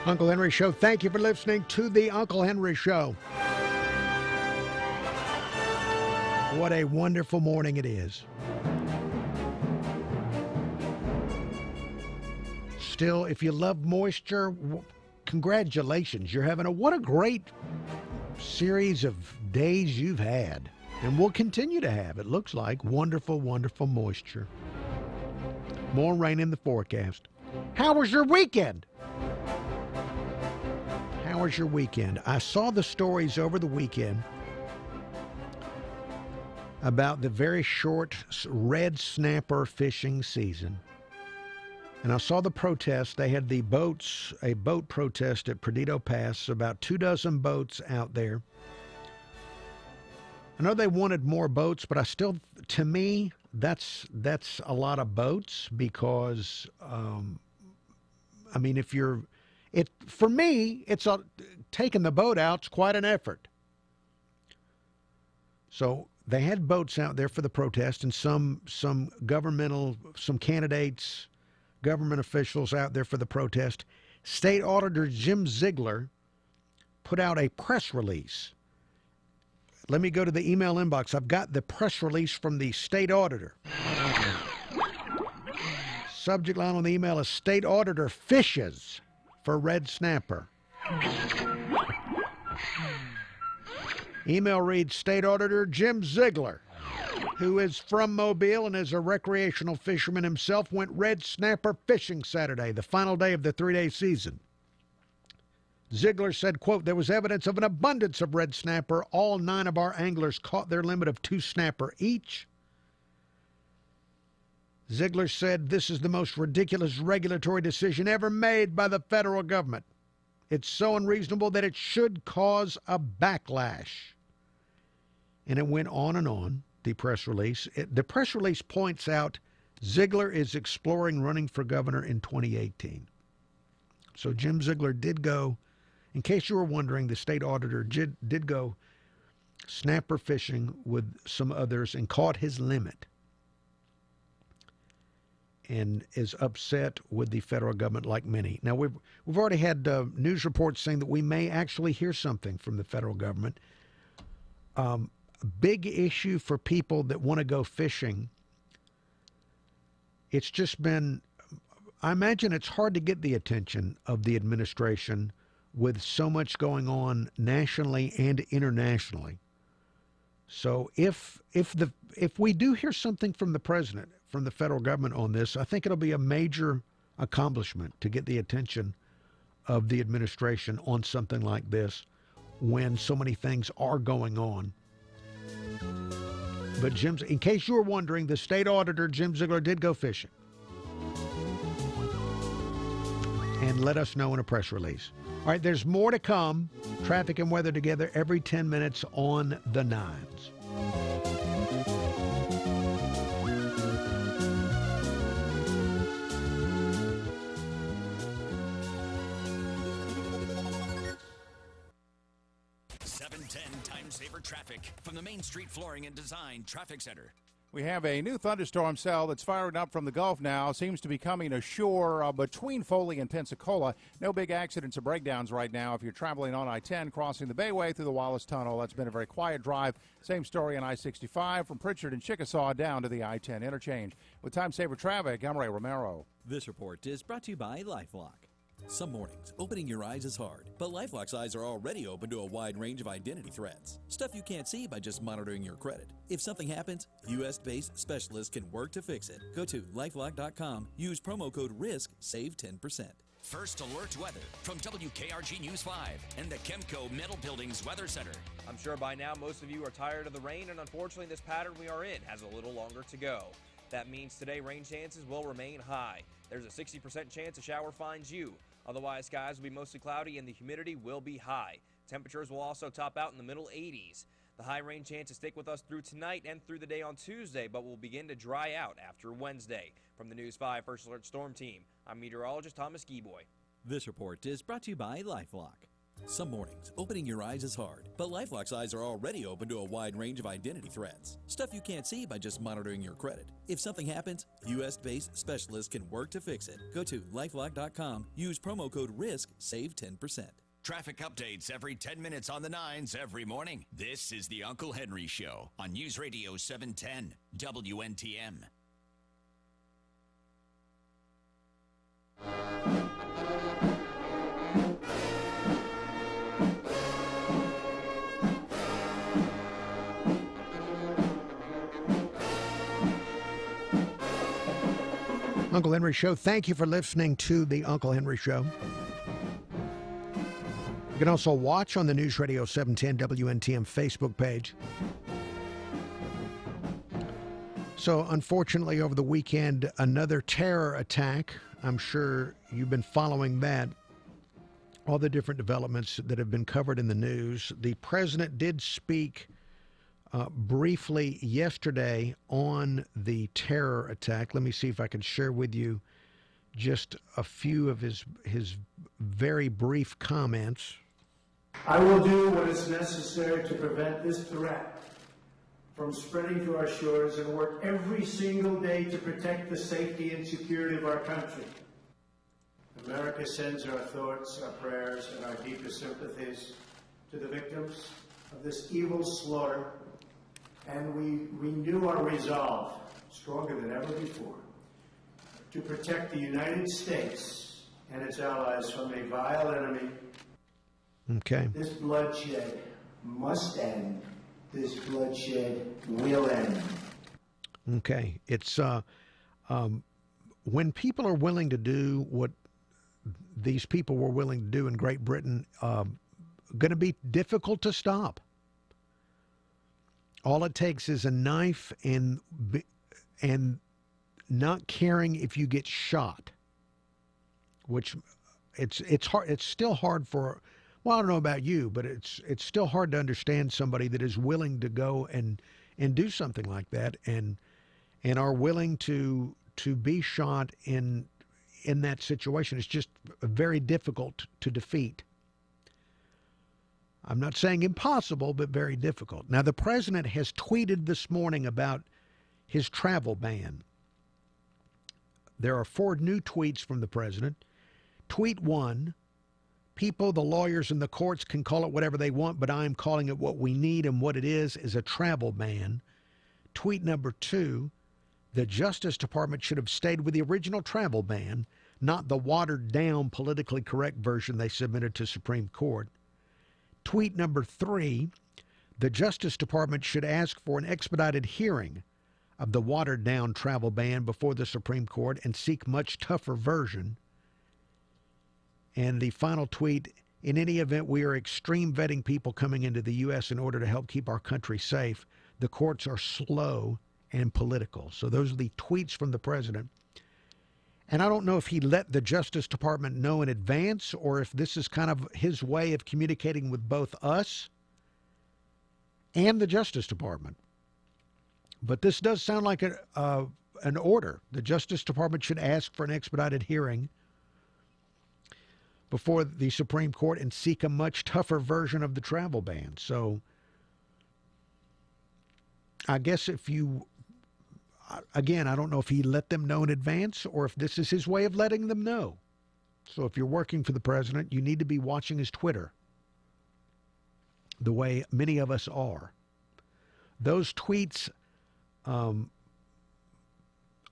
Uncle Henry Show. Thank you for listening to the Uncle Henry Show. What a wonderful morning it is. Still, if you love moisture, congratulations. You're having what a great series of days you've had. And we'll continue to have, it looks like, wonderful, wonderful moisture. More rain in the forecast. How was your weekend? How was your weekend? I saw the stories over the weekend about the very short red snapper fishing season. And I saw the protest. They had a boat protest at Perdido Pass, about 24 boats out there. I know they wanted more boats, but to me, that's a lot of boats because, for me, taking the boat out's quite an effort. So they had boats out there for the protest, and some candidates, government officials out there for the protest. State Auditor Jim Ziegler put out a press release. Let me go to the email inbox. I've got the press release from the state auditor. Subject line on the email is State Auditor fishes for red snapper. Email reads, State Auditor Jim Ziegler, who is from Mobile and is a recreational fisherman himself, went red snapper fishing Saturday, the final day of the 3-day season. Ziegler said, quote, there was evidence of an abundance of red snapper. All 9 of our anglers caught their limit of 2 snapper each. Ziegler said, this is the most ridiculous regulatory decision ever made by the federal government. It's so unreasonable that it should cause a backlash. And it went on, the press release. The press release points out Ziegler is exploring running for governor in 2018. So Jim Ziegler did go, in case you were wondering, the state auditor did go snapper fishing with some others and caught his limit and is upset with the federal government like many. Now, we've already had news reports saying that we may actually hear something from the federal government. A big issue for people that want to go fishing. It's just been, I imagine it's hard to get the attention of the administration with so much going on nationally and internationally. So if we do hear something from the president, from the federal government on this, I think it'll be a major accomplishment to get the attention of the administration on something like this when so many things are going on. But in case you were wondering, the state auditor, Jim Ziegler, did go fishing and let us know in a press release. All right, there's more to come. Traffic and weather together every 10 minutes on the Nines. Time Saver Traffic from the Main Street Flooring and Design Traffic Center. We have a new thunderstorm cell that's firing up from the Gulf now. Seems to be coming ashore between Foley and Pensacola. No big accidents or breakdowns right now. If you're traveling on I-10, crossing the Bayway through the Wallace Tunnel, that's been a very quiet drive. Same story on I-65 from Pritchard and Chickasaw down to the I-10 interchange. With Time Saver Traffic, I'm Ray Romero. This report is brought to you by LifeLock. Some mornings, opening your eyes is hard, but LifeLock's eyes are already open to a wide range of identity threats. Stuff you can't see by just monitoring your credit. If something happens, U.S.-based specialists can work to fix it. Go to LifeLock.com, use promo code RISK, save 10%. First alert weather from WKRG News 5 and the Chemco Metal Buildings Weather Center. I'm sure by now most of you are tired of the rain, and unfortunately this pattern we are in has a little longer to go. That means today rain chances will remain high. There's a 60% chance a shower finds you. Otherwise, skies will be mostly cloudy and the humidity will be high. Temperatures will also top out in the middle 80s. The high rain chances stick with us through tonight and through the day on Tuesday, but will begin to dry out after Wednesday. From the News 5 First Alert Storm Team, I'm meteorologist Thomas Gieboy. This report is brought to you by LifeLock. Some mornings, opening your eyes is hard, but LifeLock's eyes are already open to a wide range of identity threats. Stuff you can't see by just monitoring your credit. If something happens, U.S.-based specialists can work to fix it. Go to LifeLock.com, use promo code RISK, save 10%. Traffic updates every 10 minutes on the 9s every morning. This is the Uncle Henry Show on News Radio 710 WNTM. Uncle Henry Show. Thank you for listening to the Uncle Henry Show. You can also watch on the News Radio 710 WNTM Facebook page. So, unfortunately, over the weekend, another terror attack. I'm sure you've been following that. All the different developments that have been covered in the news. The president did speak briefly yesterday on the terror attack. Let me see if I can share with you just a few of his very brief comments. I will do what is necessary to prevent this threat from spreading to our shores and work every single day to protect the safety and security of our country. America sends our thoughts, our prayers, and our deepest sympathies to the victims of this evil slaughter, and we renew our resolve, stronger than ever before, to protect the United States and its allies from a vile enemy. Okay. This bloodshed must end. This bloodshed will end. Okay. It's when people are willing to do what these people were willing to do in Great Britain, going to be difficult to stop. All it takes is a knife and not caring if you get shot, which it's hard. It's still hard for. Well, I don't know about you, but it's still hard to understand somebody that is willing to go and do something like that and are willing to be shot in that situation. It's just very difficult to defeat. I'm not saying impossible, but very difficult. Now, the president has tweeted this morning about his travel ban. There are 4 new tweets from the president. Tweet 1, people, the lawyers, and the courts can call it whatever they want, but I am calling it what we need, and what it is a travel ban. Tweet number 2, the Justice Department should have stayed with the original travel ban, not the watered-down, politically correct version they submitted to Supreme Court. Tweet number 3, the Justice Department should ask for an expedited hearing of the watered-down travel ban before the Supreme Court and seek much tougher version. And the final tweet, in any event, we are extreme vetting people coming into the U.S. in order to help keep our country safe. The courts are slow and political. So those are the tweets from the president. And I don't know if he let the Justice Department know in advance or if this is kind of his way of communicating with both us and the Justice Department. But this does sound like an order. The Justice Department should ask for an expedited hearing before the Supreme Court and seek a much tougher version of the travel ban. So I guess again, I don't know if he let them know in advance or if this is his way of letting them know. So if you're working for the president, you need to be watching his Twitter the way many of us are. Those tweets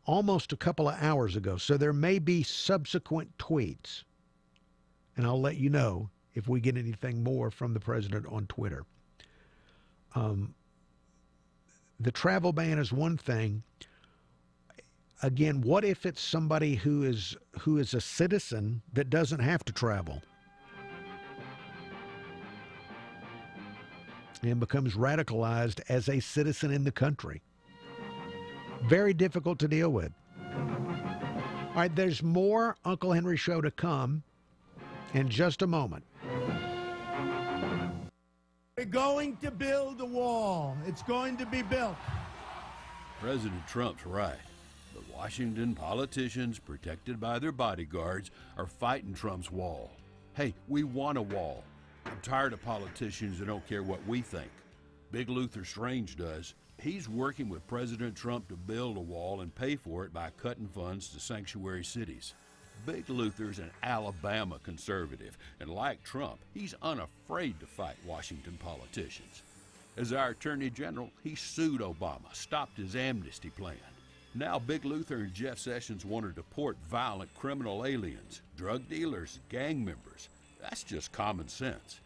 almost a couple of hours ago, so there may be subsequent tweets, and I'll let you know if we get anything more from the president on Twitter. The travel ban is one thing. Again, what if it's somebody who is a citizen that doesn't have to travel and becomes radicalized as a citizen in the country? Very difficult to deal with. All right, there's more Uncle Henry Show to come in just a moment. We're going to build a wall. It's going to be built. President Trump's right. The Washington politicians, protected by their bodyguards, are fighting Trump's wall. Hey, we want a wall. I'm tired of politicians that don't care what we think. Big Luther Strange does. He's working with President Trump to build a wall and pay for it by cutting funds to sanctuary cities. Big Luther's an Alabama conservative, and like Trump, he's unafraid to fight Washington politicians. As our Attorney General, he sued Obama, stopped his amnesty plan. Now Big Luther and Jeff Sessions want to deport violent criminal aliens, drug dealers, gang members. That's just common sense.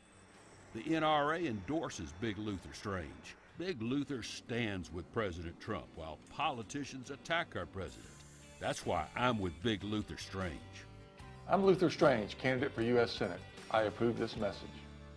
The NRA endorses Big Luther Strange. Big Luther stands with President Trump while politicians attack our president. That's why I'm with Big Luther Strange. I'm Luther Strange, candidate for U.S. Senate. I approve this message.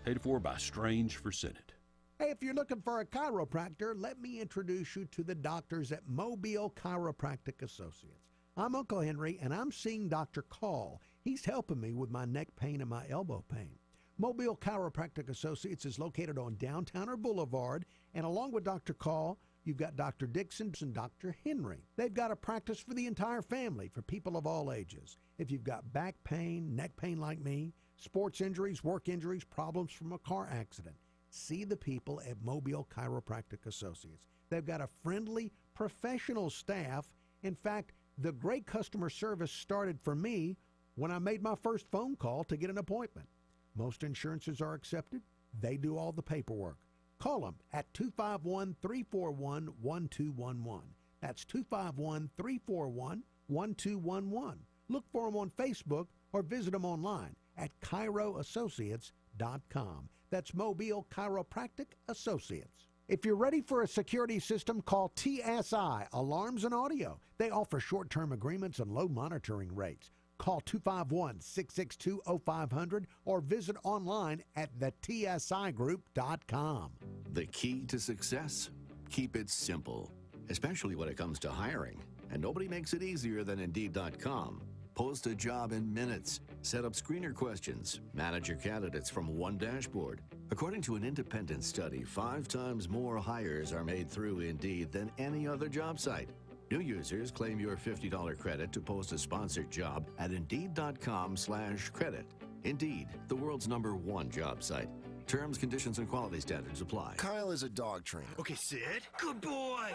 Paid for by Strange for Senate. Hey, if you're looking for a chiropractor, let me introduce you to the doctors at Mobile Chiropractic Associates. I'm Uncle Henry, and I'm seeing Dr. Call. He's helping me with my neck pain and my elbow pain. Mobile Chiropractic Associates is located on Downtowner Boulevard, and along with Dr. Call, you've got Dr. Dixon and Dr. Henry. They've got a practice for the entire family, for people of all ages. If you've got back pain, neck pain like me, sports injuries, work injuries, problems from a car accident, see the people at Mobile Chiropractic Associates. They've got a friendly, professional staff. In fact, the great customer service started for me when I made my first phone call to get an appointment. Most insurances are accepted. They do all the paperwork. Call them at 251-341-1211. That's 251-341-1211. Look for them on Facebook or visit them online at chiroassociates.com. That's Mobile Chiropractic Associates. If you're ready for a security system, call TSI Alarms and Audio. They offer short-term agreements and low monitoring rates. Call 251-662-0500 or visit online at thetsigroup.com. The key to success? Keep it simple, especially when it comes to hiring. And nobody makes it easier than Indeed.com. Post a job in minutes. Set up screener questions. Manage your candidates from one dashboard. According to an independent study, 5 times more hires are made through Indeed than any other job site. New users claim your $50 credit to post a sponsored job at Indeed.com/credit. Indeed, the world's #1 job site. Terms, conditions, and quality standards apply. Kyle is a dog trainer. Okay, Sid. Good boy.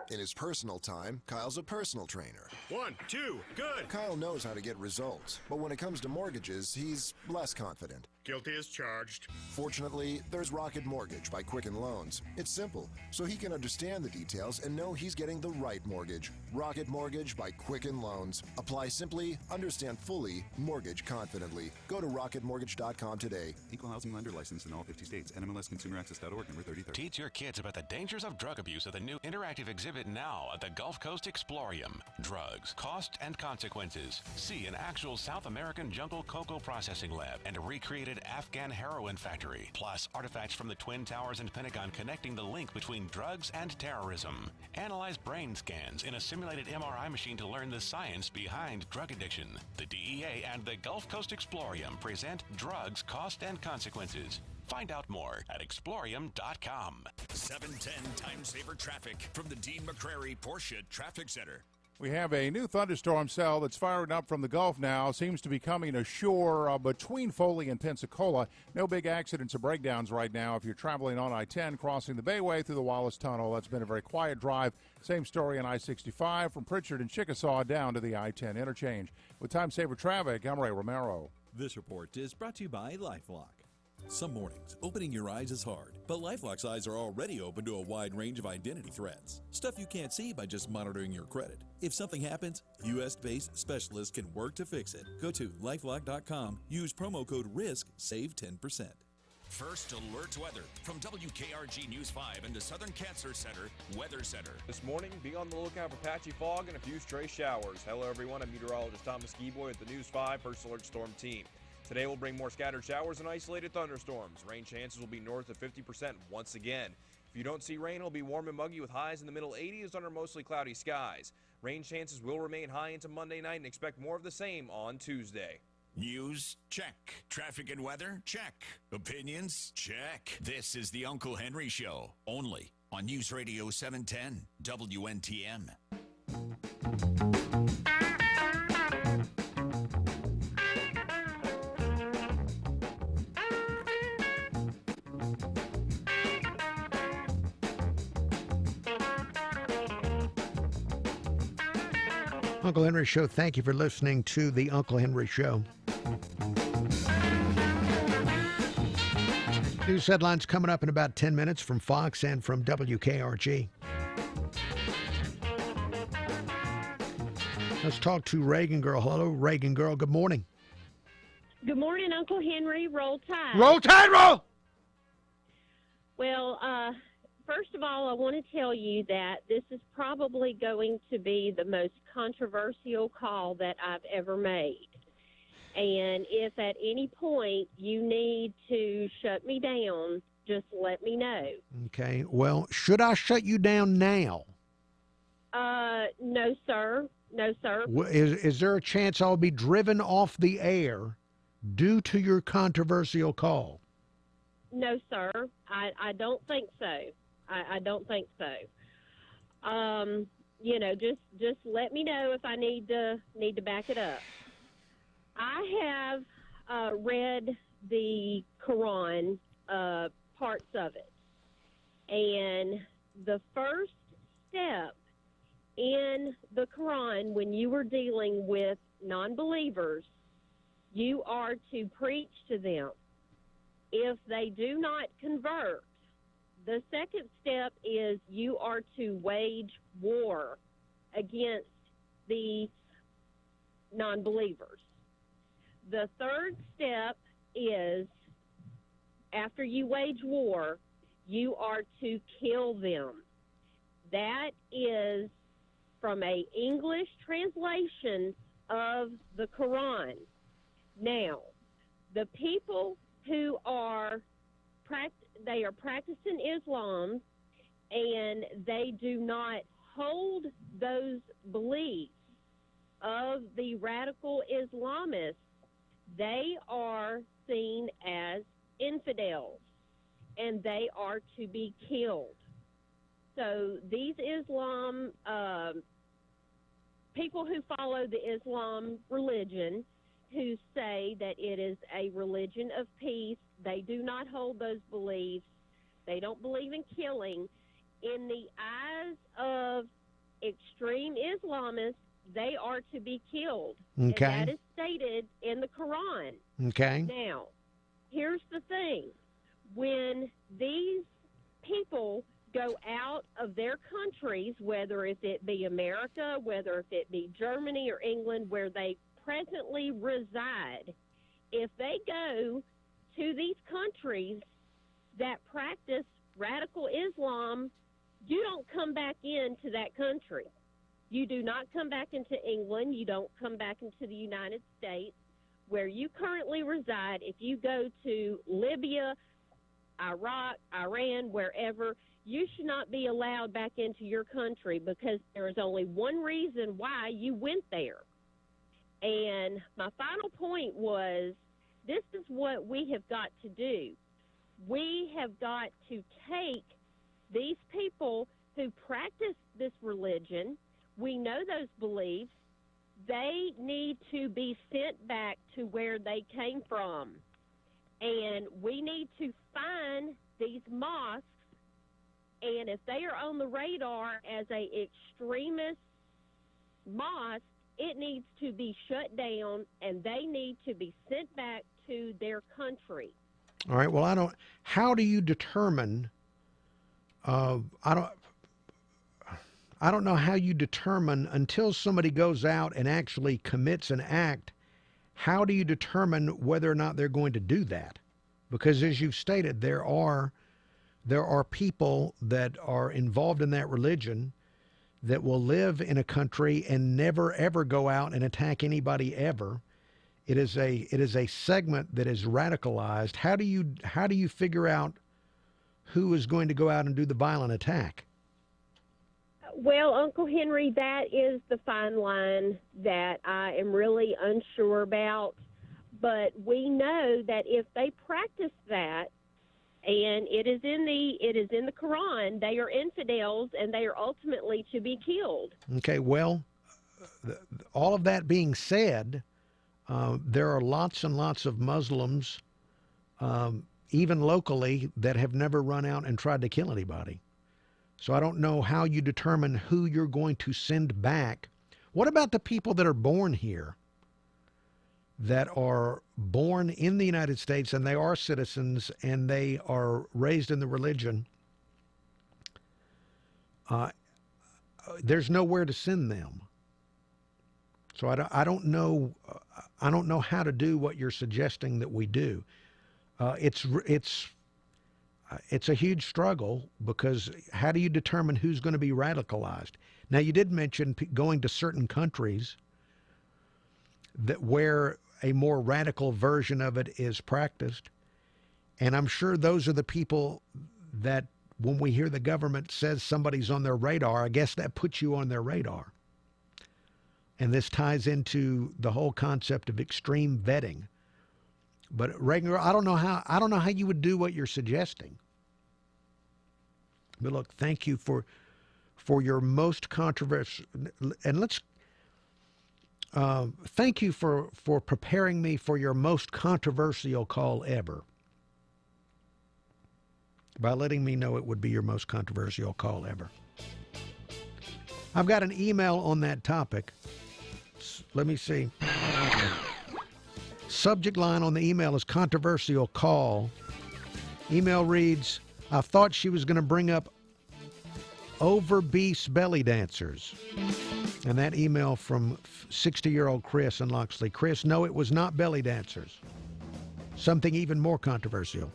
In his personal time, Kyle's a personal trainer. 1, 2, good. Kyle knows how to get results, but when it comes to mortgages, he's less confident. Guilty as charged. Fortunately, there's Rocket Mortgage by Quicken Loans. It's simple, so he can understand the details and know he's getting the right mortgage. Rocket Mortgage by Quicken Loans. Apply simply, understand fully, mortgage confidently. Go to rocketmortgage.com today. Equal housing lender licensed in all 50 states. NMLSconsumeraccess.org, number 3030. Teach your kids about the dangers of drug abuse at the new interactive exhibit now at the Gulf Coast Explorium. Drugs, cost, and consequences. See an actual South American jungle cocoa processing lab and a recreated Afghan heroin factory, plus artifacts from the Twin Towers and Pentagon connecting the link between drugs and terrorism. Analyze brain scans in a simulated MRI machine to learn the science behind drug addiction. The DEA and the Gulf Coast Explorium present Drugs, Cost, and Consequences. Find out more at Explorium.com. 710 Time Saver Traffic from the Dean McCrary Porsche Traffic Center. We have a new thunderstorm cell that's firing up from the Gulf now. Seems to be coming ashore between Foley and Pensacola. No big accidents or breakdowns right now. If you're traveling on I-10, crossing the Bayway through the Wallace Tunnel, that's been a very quiet drive. Same story on I-65 from Pritchard and Chickasaw down to the I-10 interchange. With Time Saver Traffic, I'm Ray Romero. This report is brought to you by LifeLock. Some mornings, opening your eyes is hard, but LifeLock's eyes are already open to a wide range of identity threats. Stuff you can't see by just monitoring your credit. If something happens, U.S.-based specialists can work to fix it. Go to LifeLock.com, use promo code RISK, save 10%. First Alert Weather from WKRG News 5 and the Southern Cancer Center Weather Center. This morning, be on the lookout for patchy fog and a few stray showers. Hello, everyone. I'm meteorologist Thomas Geeboy with the News 5 First Alert Storm Team. Today will bring more scattered showers and isolated thunderstorms. Rain chances will be north of 50% once again. If you don't see rain, it'll be warm and muggy with highs in the middle 80s under mostly cloudy skies. Rain chances will remain high into Monday night and expect more of the same on Tuesday. News? Check. Traffic and weather? Check. Opinions? Check. This is the Uncle Henry Show, only on News Radio 710 WNTM. Uncle Henry Show, thank you for listening to the Uncle Henry Show. News headlines coming up in about 10 minutes from Fox and from WKRG. Let's talk to Reagan Girl. Hello, Reagan Girl. Good morning. Good morning, Uncle Henry. Roll Tide. Roll Tide, roll! Well, first of all, I want to tell you that this is probably going to be the most controversial call that I've ever made. And if at any point you need to shut me down, just let me know. Okay. Well, should I shut you down now? No, sir. No, sir. Is there a chance I'll be driven off the air due to your controversial call? No, sir. I don't think so. I don't think so. You know, just let me know if I need to back it up. I have read the Quran, parts of it, and the first step in the Quran when you are dealing with non-believers, you are to preach to them. If they do not convert, the second step is you are to wage war against the non-believers. The third step is, after you wage war, you are to kill them. That is from an English translation of the Quran. Now, the people who are practicing Islam and they do not hold those beliefs of the radical Islamists, they are seen as infidels and they are to be killed. So these Islam people who follow the Islam religion, who say that it is a religion of peace, they do not hold those beliefs. They don't believe in killing. In the eyes of extreme Islamists, they are to be killed. Okay. And that is stated in the Quran. Okay. Now, here's the thing. When these people go out of their countries, whether if it be America, whether if it be Germany or England, where they presently reside, if they go to these countries that practice radical Islam, you don't come back into that country. You do not come back into England. You don't come back into the United States. Where you currently reside, if you go to Libya, Iraq, Iran, wherever, you should not be allowed back into your country because there is only one reason why you went there. And my final point was, this is what we have got to do. We have got to take these people who practice this religion, we know those beliefs, they need to be sent back to where they came from. And we need to find these mosques, and if they are on the radar as a extremist mosque, it needs to be shut down, and they need to be sent back to their country. All right. Well, how do you determine, I don't know how you determine until somebody goes out and actually commits an act. How do you determine whether or not they're going to do that? Because as you've stated, there are people that are involved in that religion that will live in a country and never ever go out and attack anybody ever. It is a segment that is radicalized. How do you figure out who is going to go out and do the violent attack? Well, Uncle Henry, that is the fine line that I am really unsure about. But we know that if they practice that, and it is in the Quran, they are infidels and they are ultimately to be killed. Okay, well, all of that being said, there are lots and lots of Muslims, even locally, that have never run out and tried to kill anybody. So I don't know how you determine who you're going to send back What about the people that are born here, that are born in the United States and they are citizens and they are raised in the religion? There's nowhere to send them. So I don't know how to do what you're suggesting that we do. It's a huge struggle, because how do you determine who's going to be radicalized? Now, you did mention going to certain countries that where a more radical version of it is practiced, and I'm sure those are the people that, when we hear the government says somebody's on their radar, I guess that puts you on their radar. And this ties into the whole concept of extreme vetting. But Reagan, I don't know how you would do what you're suggesting. But look, thank you for your most controversial, and thank you for preparing me for your most controversial call ever, by letting me know it would be your most controversial call ever. I've got an email on that topic. Let me see. Subject line on the email is controversial call. Email reads, I thought she was going to bring up obese belly dancers. And that email from 60-year-old Chris in Loxley. Chris, no, it was not belly dancers. Something even more controversial.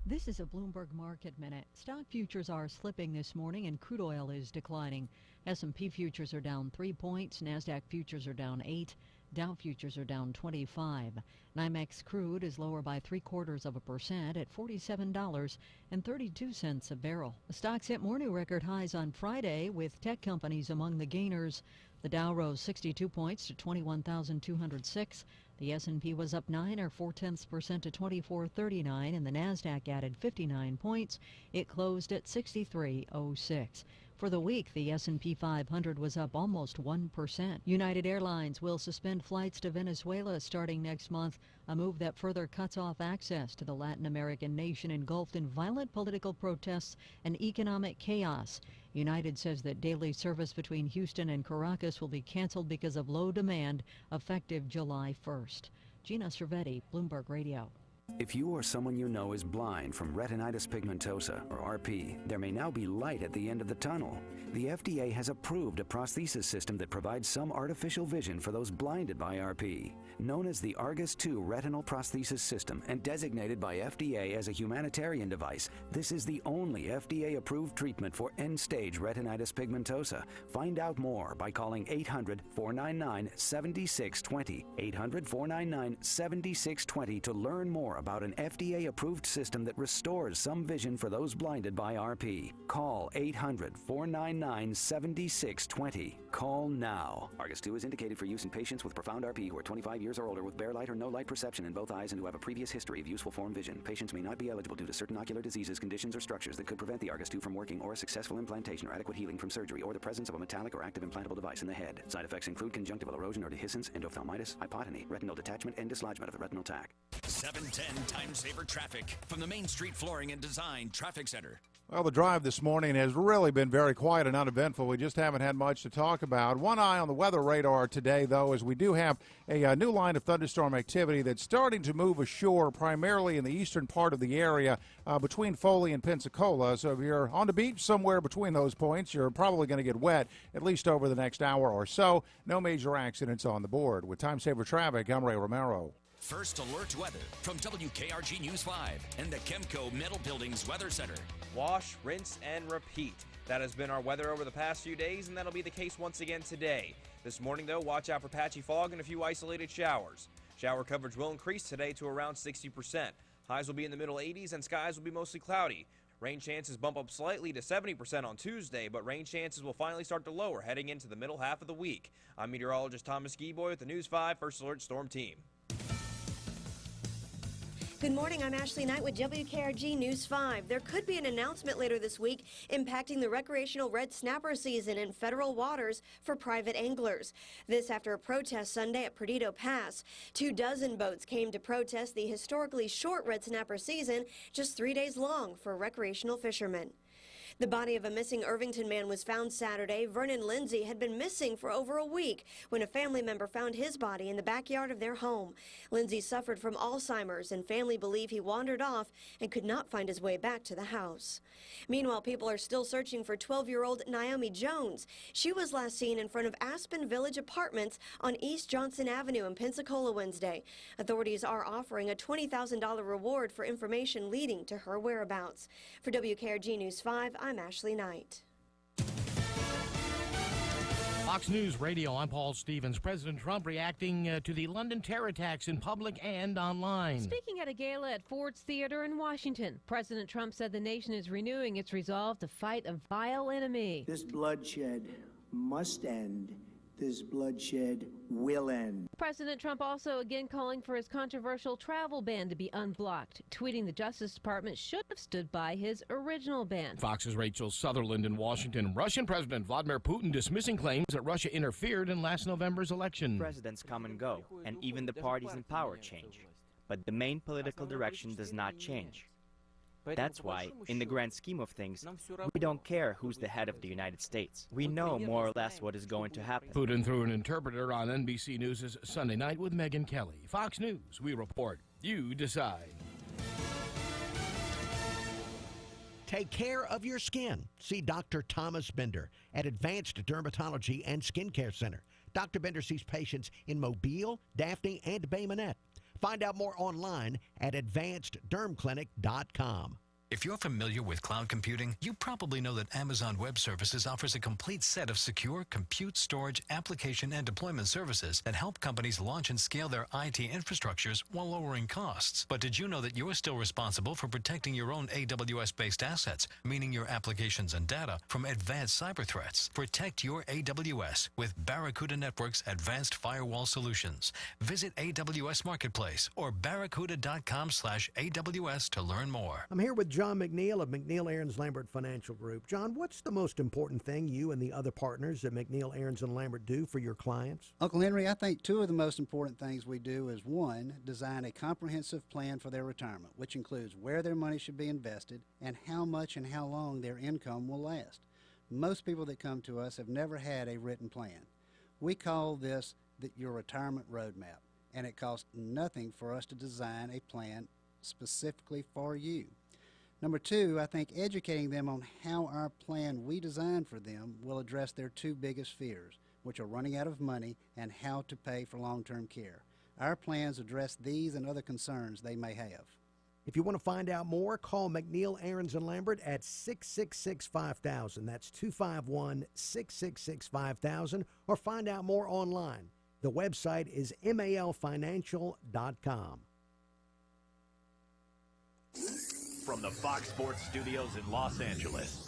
This is a Bloomberg Market Minute. Stock futures are slipping this morning and crude oil is declining. S&P futures are down 3 points. NASDAQ futures are down 8. Dow futures are down 25. NYMEX crude is lower by 0.75% at $47.32 a barrel. The stocks hit morning record highs on Friday, with tech companies among the gainers. The Dow rose 62 points to 21,206. The S&P was up 9 or 0.4% to 2439, and the NASDAQ added 59 points. It closed at 6306. For the week, the S&P 500 was up almost 1%. United Airlines will suspend flights to Venezuela starting next month, a move that further cuts off access to the Latin American nation engulfed in violent political protests and economic chaos. United says that daily service between Houston and Caracas will be canceled because of low demand, effective July 1st. Gina Cervetti, Bloomberg Radio. If you or someone you know is blind from retinitis pigmentosa, or RP, there may now be light at the end of the tunnel. The FDA has approved a prosthesis system that provides some artificial vision for those blinded by RP. Known as the Argus II Retinal Prosthesis System and designated by FDA as a humanitarian device, this is the only FDA-approved treatment for end-stage retinitis pigmentosa. Find out more by calling 800-499-7620, 800-499-7620 to learn more about an FDA-approved system that restores some vision for those blinded by RP. Call 800-499-7620. Call now. Argus II is indicated for use in patients with profound RP who are 25 years or older with bare light or no light perception in both eyes and who have a previous history of useful form vision. Patients may not be eligible due to certain ocular diseases, conditions, or structures that could prevent the Argus II from working, or a successful implantation or adequate healing from surgery, or the presence of a metallic or active implantable device in the head. Side effects include conjunctival erosion or dehiscence, endophthalmitis, hypotony, retinal detachment, and dislodgement of the retinal tac. 710 Time Saver Traffic from the Main Street Flooring and Design Traffic Center. Well, the drive this morning has really been very quiet and uneventful. We just haven't had much to talk about. One eye on the weather radar today, though, is we do have a new line of thunderstorm activity that's starting to move ashore, primarily in the eastern part of the area between Foley and Pensacola. So if you're on the beach somewhere between those points, you're probably going to get wet, at least over the next hour or so. No major accidents on the board. With Time Saver Traffic, I'm Ray Romero. First Alert Weather from WKRG News 5 and the Chemco Metal Buildings Weather Center. Wash, rinse, and repeat. That has been our weather over the past few days, and that'll be the case once again today. This morning, though, watch out for patchy fog and a few isolated showers. Shower coverage will increase today to around 60%. Highs will be in the middle 80s, and skies will be mostly cloudy. Rain chances bump up slightly to 70% on Tuesday, but rain chances will finally start to lower heading into the middle half of the week. I'm meteorologist Thomas Gieboy with the News 5 First Alert Storm Team. Good morning, I'm Ashley Knight with WKRG News 5. There could be an announcement later this week impacting the recreational red snapper season in federal waters for private anglers. This after a protest Sunday at Perdido Pass. 24 boats came to protest the historically short red snapper season, just 3 days long for recreational fishermen. The body of a missing Irvington man was found Saturday. Vernon Lindsay had been missing for over a week when a family member found his body in the backyard of their home. Lindsay suffered from Alzheimer's, and family believe he wandered off and could not find his way back to the house. Meanwhile, people are still searching for 12-year-old Naomi Jones. She was last seen in front of Aspen Village Apartments on East Johnson Avenue in Pensacola Wednesday. Authorities are offering a $20,000 reward for information leading to her whereabouts. For WKRG News 5, I'm Ashley Knight. Fox News Radio, I'm Paul Stevens. President Trump reacting to the London terror attacks in public and online. Speaking at a gala at Ford's Theater in Washington, President Trump said the nation is renewing its resolve to fight a vile enemy. This bloodshed must end. This bloodshed will end. President Trump also again calling for his controversial travel ban to be unblocked, tweeting the Justice Department should have stood by his original ban. Fox's Rachel Sutherland in Washington. Russian President Vladimir Putin dismissing claims that Russia interfered in last November's election. Presidents come and go, and even the parties in power change. But the main political direction does not change. That's why, in the grand scheme of things, we don't care who's the head of the United States. We know more or less what is going to happen. Putin through an interpreter on NBC News' Sunday Night with Megyn Kelly. Fox News, we report. You decide. Take care of your skin. See Dr. Thomas Bender at Advanced Dermatology and Skincare Center. Dr. Bender sees patients in Mobile, Daphne, and Bay Minette. Find out more online at advanceddermclinic.com. If you're familiar with cloud computing, you probably know that Amazon Web Services offers a complete set of secure compute, storage, application, and deployment services that help companies launch and scale their IT infrastructures while lowering costs. But did you know that you're still responsible for protecting your own AWS-based assets, meaning your applications and data, from advanced cyber threats? Protect your AWS with Barracuda Network's advanced firewall solutions. Visit AWS Marketplace or barracuda.com/AWS to learn more. I'm here with John McNeil of McNeil, Aarons, Lambert Financial Group. John, what's the most important thing you and the other partners at McNeil, Aarons, and Lambert do for your clients? Uncle Henry, I think two of the most important things we do is, one, design a comprehensive plan for their retirement, which includes where their money should be invested and how much and how long their income will last. Most people that come to us have never had a written plan. We call this your retirement roadmap, and it costs nothing for us to design a plan specifically for you. Number two, I think educating them on how our plan we designed for them will address their two biggest fears, which are running out of money and how to pay for long-term care. Our plans address these and other concerns they may have. If you want to find out more, call McNeil, Aarons, and Lambert at 666-5000. That's 251-666-5000, or find out more online. The website is malfinancial.com. From the Fox Sports Studios in Los Angeles,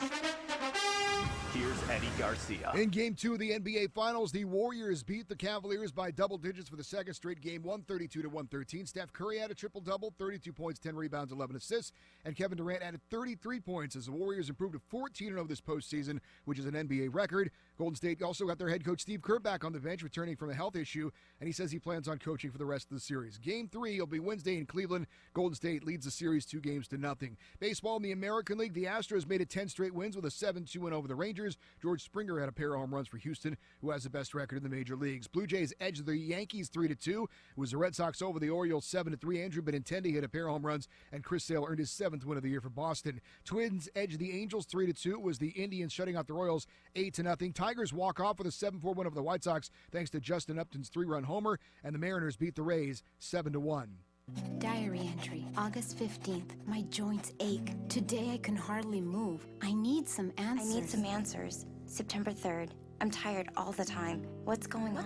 here's Eddie Garcia. In Game 2 of the NBA Finals, the Warriors beat the Cavaliers by double digits for the second straight game, 132-113. Steph Curry had a triple-double, 32 points, 10 rebounds, 11 assists, and Kevin Durant added 33 points as the Warriors improved to 14-0 this postseason, which is an NBA record. Golden State also got their head coach Steve Kerr back on the bench, returning from a health issue, and he says he plans on coaching for the rest of the series. Game 3 will be Wednesday in Cleveland. Golden State leads the series 2-0. Baseball in the American League, the Astros made it 10 straight wins with a 7-2 win over the Rangers. George Springer had a pair of home runs for Houston, who has the best record in the major leagues. Blue Jays edged the Yankees 3-2. It was the Red Sox over the Orioles 7-3. Andrew Benintendi hit a pair of home runs, and Chris Sale earned his 7th win of the year for Boston. Twins edged the Angels 3-2. It was the Indians shutting out the Royals 8-0. Tigers walk off with a 7-4 win over the White Sox thanks to Justin Upton's 3-run homer, and the Mariners beat the Rays 7-1. Diary entry, August 15th. My joints ache. Today I can hardly move. I need some answers. September 3rd. I'm tired all the time. What's going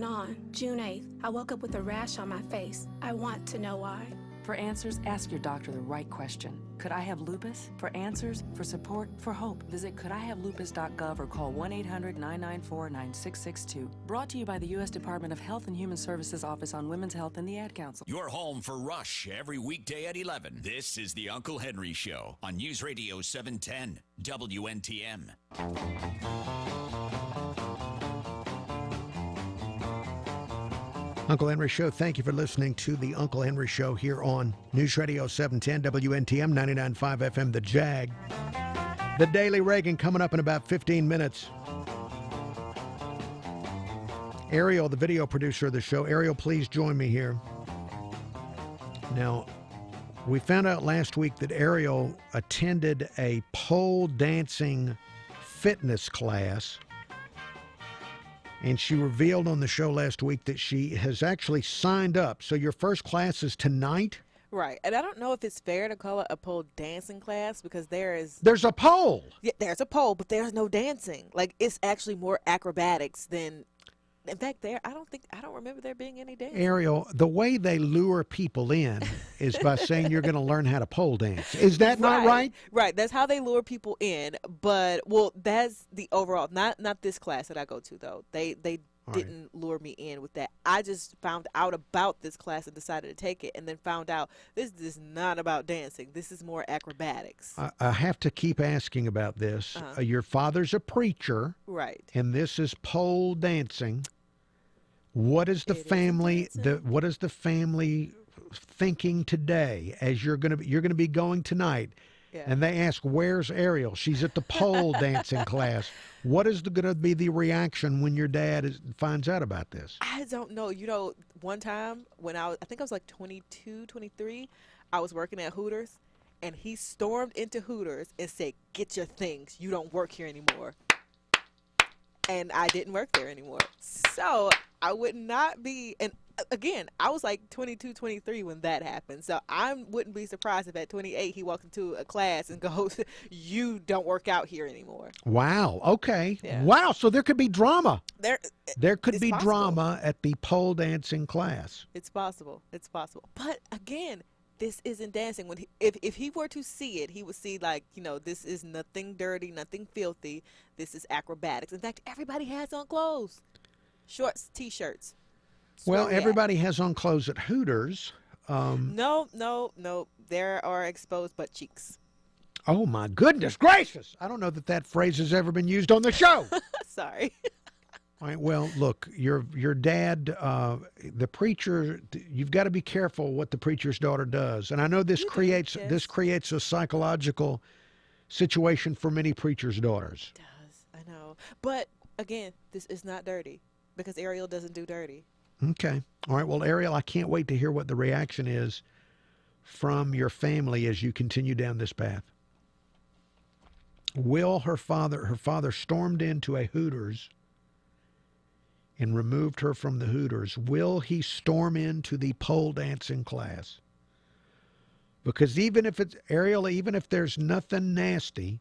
on? June 8th. I woke up with a rash on my face. I want to know why. For answers, ask your doctor the right question. Could I have lupus? For answers, for support, for hope, visit couldIhavelupus.gov or call 1-800-994-9662. Brought to you by the U.S. Department of Health and Human Services Office on Women's Health and the Ad Council. You're home for Rush every weekday at 11. This is the Uncle Henry Show on News Radio 710 WNTM. Uncle Henry Show, thank you for listening to the Uncle Henry Show here on News Radio 710 WNTM 99.5 FM, The Jag. The Daily Reagan coming up in about 15 minutes. Ariel, the video producer of the show. Ariel, please join me here. Now, we found out last week that Ariel attended a pole dancing fitness class, and she revealed on the show last week that she has actually signed up. So your first class is tonight? Right. And I don't know if it's fair to call it a pole dancing class because there's a pole. Yeah, there's a pole, but there's no dancing. Like, it's actually more acrobatics than, in fact, I don't remember there being any dancing. Ariel, the way they lure people in is by saying you're going to learn how to pole dance. Is that not right? Right. That's how they lure people in. But, well, that's the overall, not this class that I go to, though. They didn't lure me in with that. I just found out about this class and decided to take it, and then found out this is not about dancing. This is more acrobatics. I have to keep asking about this. Your father's a preacher. Right. And this is pole dancing. What is the family thinking today as you're going to be going tonight? Yeah. And they ask, "Where's Ariel?" She's at the pole dancing class. What is going to be the reaction when your dad finds out about this? I don't know. You know, one time when I think I was like 22, 23, I was working at Hooters, and he stormed into Hooters and said, "Get your things. You don't work here anymore." And I didn't work there anymore. So I would not be, and again, I was like 22, 23 when that happened. So I wouldn't be surprised if at 28 he walked into a class and goes, "You don't work out here anymore." Wow. Okay. Yeah. Wow. So there could be drama. There could be possible. drama at the pole dancing class. It's possible. It's possible. But again, this isn't dancing. When if he were to see it, he would see, like, you know, this is nothing dirty, nothing filthy. This is acrobatics. In fact, everybody has on clothes, shorts, T-shirts. Well, everybody has on clothes at Hooters. No. There are exposed butt cheeks. Oh, my goodness gracious. I don't know that phrase has ever been used on the show. Sorry. All right, well, look, your dad, the preacher, you've got to be careful what the preacher's daughter does. And I know this creates a psychological situation for many preachers' daughters. It does. I know. But again, this is not dirty because Ariel doesn't do dirty. Okay. All right. Well, Ariel, I can't wait to hear what the reaction is from your family as you continue down this path. Will her father stormed into a Hooters and removed her from the Hooters. Will he storm into the pole dancing class? Because even if there's nothing nasty,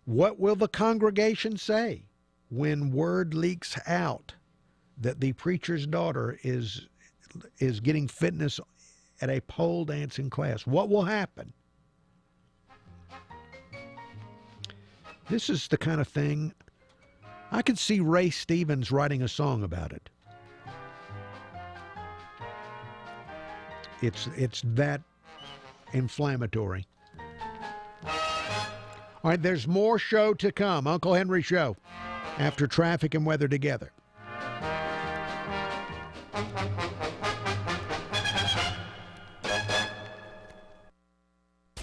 what will the congregation say when word leaks out that the preacher's daughter is getting fitness at a pole dancing class? What will happen? This is the kind of thing I could see Ray Stevens writing a song about it. It's that inflammatory. All right, there's more show to come. Uncle Henry Show after traffic and weather together.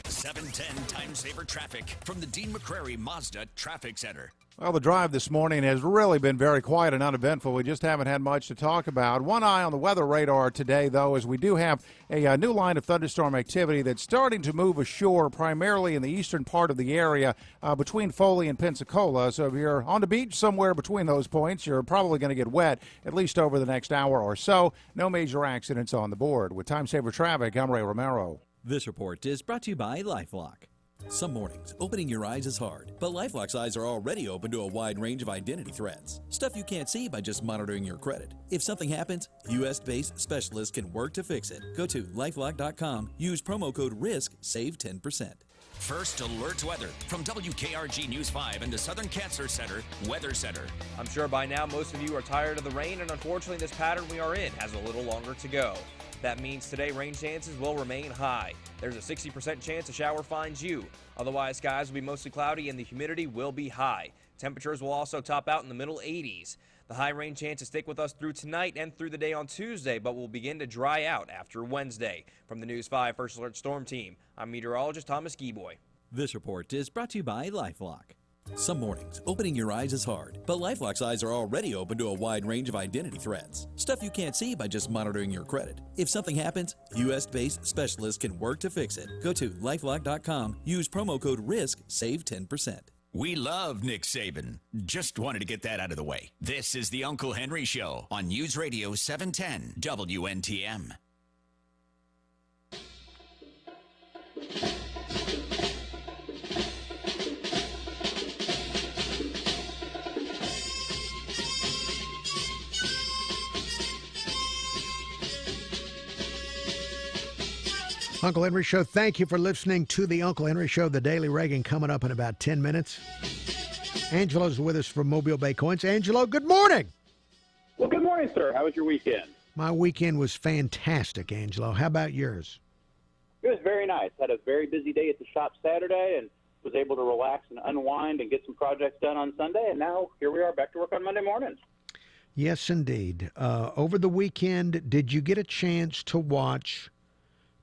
710 Time Saver Traffic from the Dean McCrary Mazda Traffic Center. Well, the drive this morning has really been very quiet and uneventful. We just haven't had much to talk about. One eye on the weather radar today, though, is we do have a new line of thunderstorm activity that's starting to move ashore, primarily in the eastern part of the area between Foley and Pensacola. So if you're on the beach somewhere between those points, you're probably going to get wet, at least over the next hour or so. No major accidents on the board. With Time Saver Traffic, I'm Ray Romero. This report is brought to you by LifeLock. Some mornings, opening your eyes is hard, but LifeLock's eyes are already open to a wide range of identity threats. Stuff you can't see by just monitoring your credit. If something happens, U.S.-based specialists can work to fix it. Go to LifeLock.com, use promo code RISK, save 10%. First Alert Weather from WKRG News 5 and the Southern Cancer Center Weather Center. I'm sure by now most of you are tired of the rain, and unfortunately this pattern we are in has a little longer to go. That means today rain chances will remain high. There's a 60% chance a shower finds you. Otherwise, skies will be mostly cloudy and the humidity will be high. Temperatures will also top out in the middle 80s. The high rain chances stick with us through tonight and through the day on Tuesday, but will begin to dry out after Wednesday. From the News 5 First Alert Storm Team, I'm meteorologist Thomas Geeboy. This report is brought to you by LifeLock. Some mornings, opening your eyes is hard, but LifeLock's eyes are already open to a wide range of identity threats. Stuff you can't see by just monitoring your credit. If something happens, U.S.-based specialists can work to fix it. Go to LifeLock.com, use promo code RISK, save 10%. We love Nick Saban. Just wanted to get that out of the way. This is the Uncle Henry Show on News Radio 710 WNTM. Uncle Henry Show, thank you for listening to the Uncle Henry Show, the Daily Reagan, coming up in about 10 minutes. Angelo's with us from Mobile Bay Coins. Angelo, good morning. Well, good morning, sir. How was your weekend? My weekend was fantastic, Angelo. How about yours? It was very nice. Had a very busy day at the shop Saturday and was able to relax and unwind and get some projects done on Sunday. And now here we are back to work on Monday morning. Yes, indeed. Over the weekend, did you get a chance to watch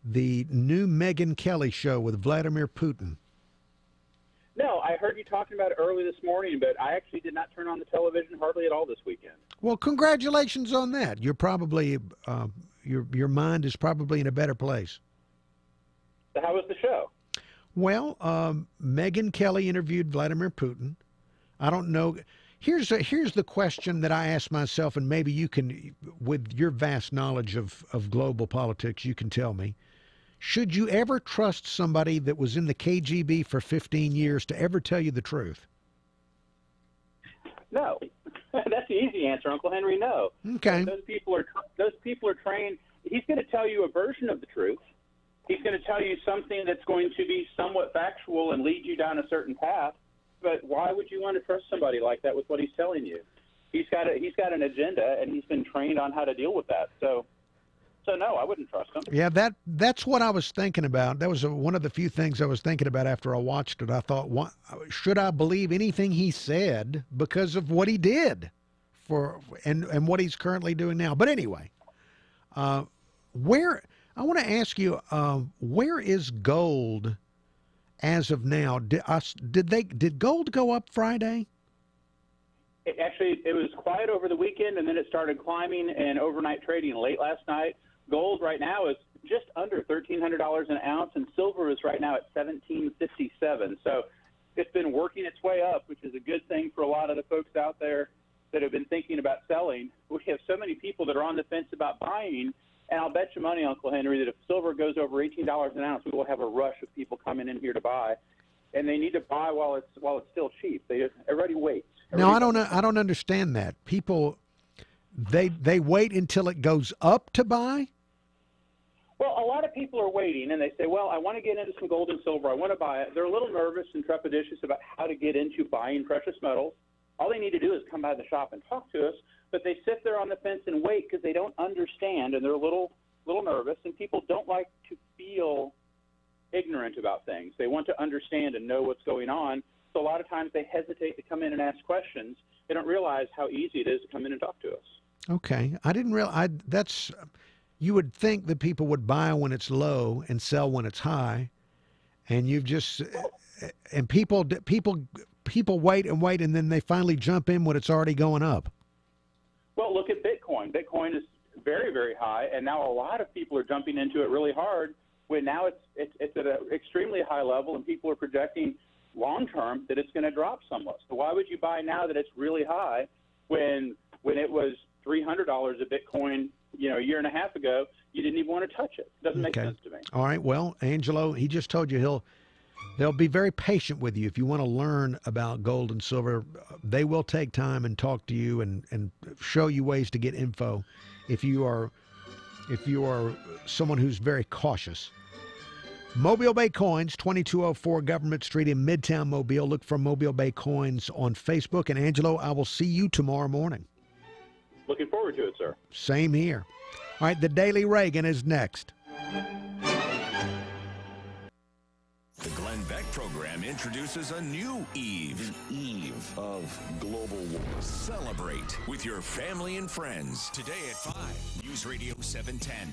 the new Megyn Kelly show with Vladimir Putin? No, I heard you talking about it early this morning, but I actually did not turn on the television hardly at all this weekend. Well, congratulations on that. You're probably your mind is probably in a better place. So how was the show? Well, Megyn Kelly interviewed Vladimir Putin. I don't know. Here's the question that I ask myself, and maybe you can, with your vast knowledge of global politics, you can tell me. Should you ever trust somebody that was in the KGB for 15 years to ever tell you the truth? No. That's the easy answer, Uncle Henry, no. Okay. Those people are trained. He's going to tell you a version of the truth. He's going to tell you something that's going to be somewhat factual and lead you down a certain path. But why would you want to trust somebody like that with what he's telling you? He's got an agenda, and he's been trained on how to deal with that. So no, I wouldn't trust him. Yeah, that's what I was thinking about. That was one of the few things I was thinking about after I watched it. I thought, should I believe anything he said because of what he did and what he's currently doing now? But anyway, I want to ask you, where is gold as of now? Did gold go up Friday? It was quiet over the weekend, and then it started climbing and overnight trading late last night. Gold right now is just under $1,300 an ounce, and silver is right now at $1,757. So it's been working its way up, which is a good thing for a lot of the folks out there that have been thinking about selling. We have so many people that are on the fence about buying, and I'll bet you money, Uncle Henry, that if silver goes over $18 an ounce, we will have a rush of people coming in here to buy. And they need to buy while it's still cheap. Everybody waits. No, I don't understand that. People, they wait until it goes up to buy? Well, a lot of people are waiting, and they say, well, I want to get into some gold and silver. I want to buy it. They're a little nervous and trepidatious about how to get into buying precious metals. All they need to do is come by the shop and talk to us, but they sit there on the fence and wait because they don't understand, and they're a little nervous, and people don't like to feel ignorant about things. They want to understand and know what's going on. So a lot of times they hesitate to come in and ask questions. They don't realize how easy it is to come in and talk to us. Okay. I didn't realize you would think that people would buy when it's low and sell when it's high. And people wait and wait, and then they finally jump in when it's already going up. Well, look at Bitcoin. Bitcoin is very, very high, and now a lot of people are jumping into it really hard when now it's at an extremely high level, and people are projecting long-term that it's going to drop somewhat. So why would you buy now that it's really high when it was $300 a Bitcoin, a year and a half ago? You didn't even want to touch it. It doesn't make sense to me. All right. Well, Angelo, he just told you they'll be very patient with you. If you want to learn about gold and silver, they will take time and talk to you and show you ways to get info if you are someone who's very cautious. Mobile Bay Coins, 2204 Government Street in Midtown Mobile. Look for Mobile Bay Coins on Facebook. And Angelo, I will see you tomorrow morning. Looking forward to it, sir. Same here. All right, the Daily Reagan is next. The Glenn Beck program introduces a new eve. The eve of global war. Celebrate with your family and friends. Today at 5, News Radio 710,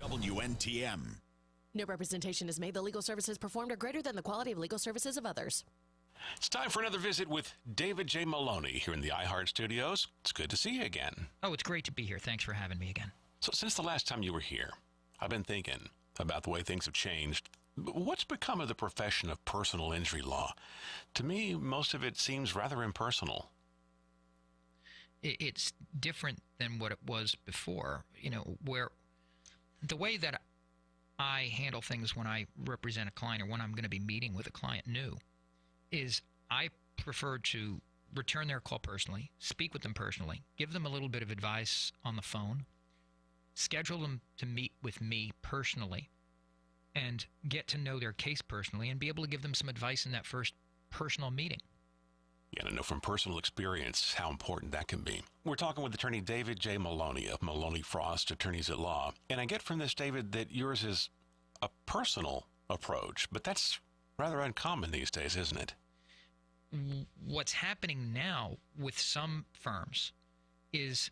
WNTM. No representation is made. The legal services performed are greater than the quality of legal services of others. It's time for another visit with David J. Maloney here in the iHeart Studios. It's good to see you again. Oh, it's great to be here. Thanks for having me again. So since the last time you were here, I've been thinking about the way things have changed. What's become of the profession of personal injury law? To me, most of it seems rather impersonal. It's different than what it was before, where the way that I handle things when I represent a client or when I'm going to be meeting with a client new is I prefer to return their call personally, speak with them personally, give them a little bit of advice on the phone, schedule them to meet with me personally, and get to know their case personally and be able to give them some advice in that first personal meeting. Yeah, and I know from personal experience how important that can be. We're talking with attorney David J. Maloney of Maloney Frost, Attorneys at Law. And I get from this, David, that yours is a personal approach, but that's rather uncommon these days, isn't it? What's happening now with some firms is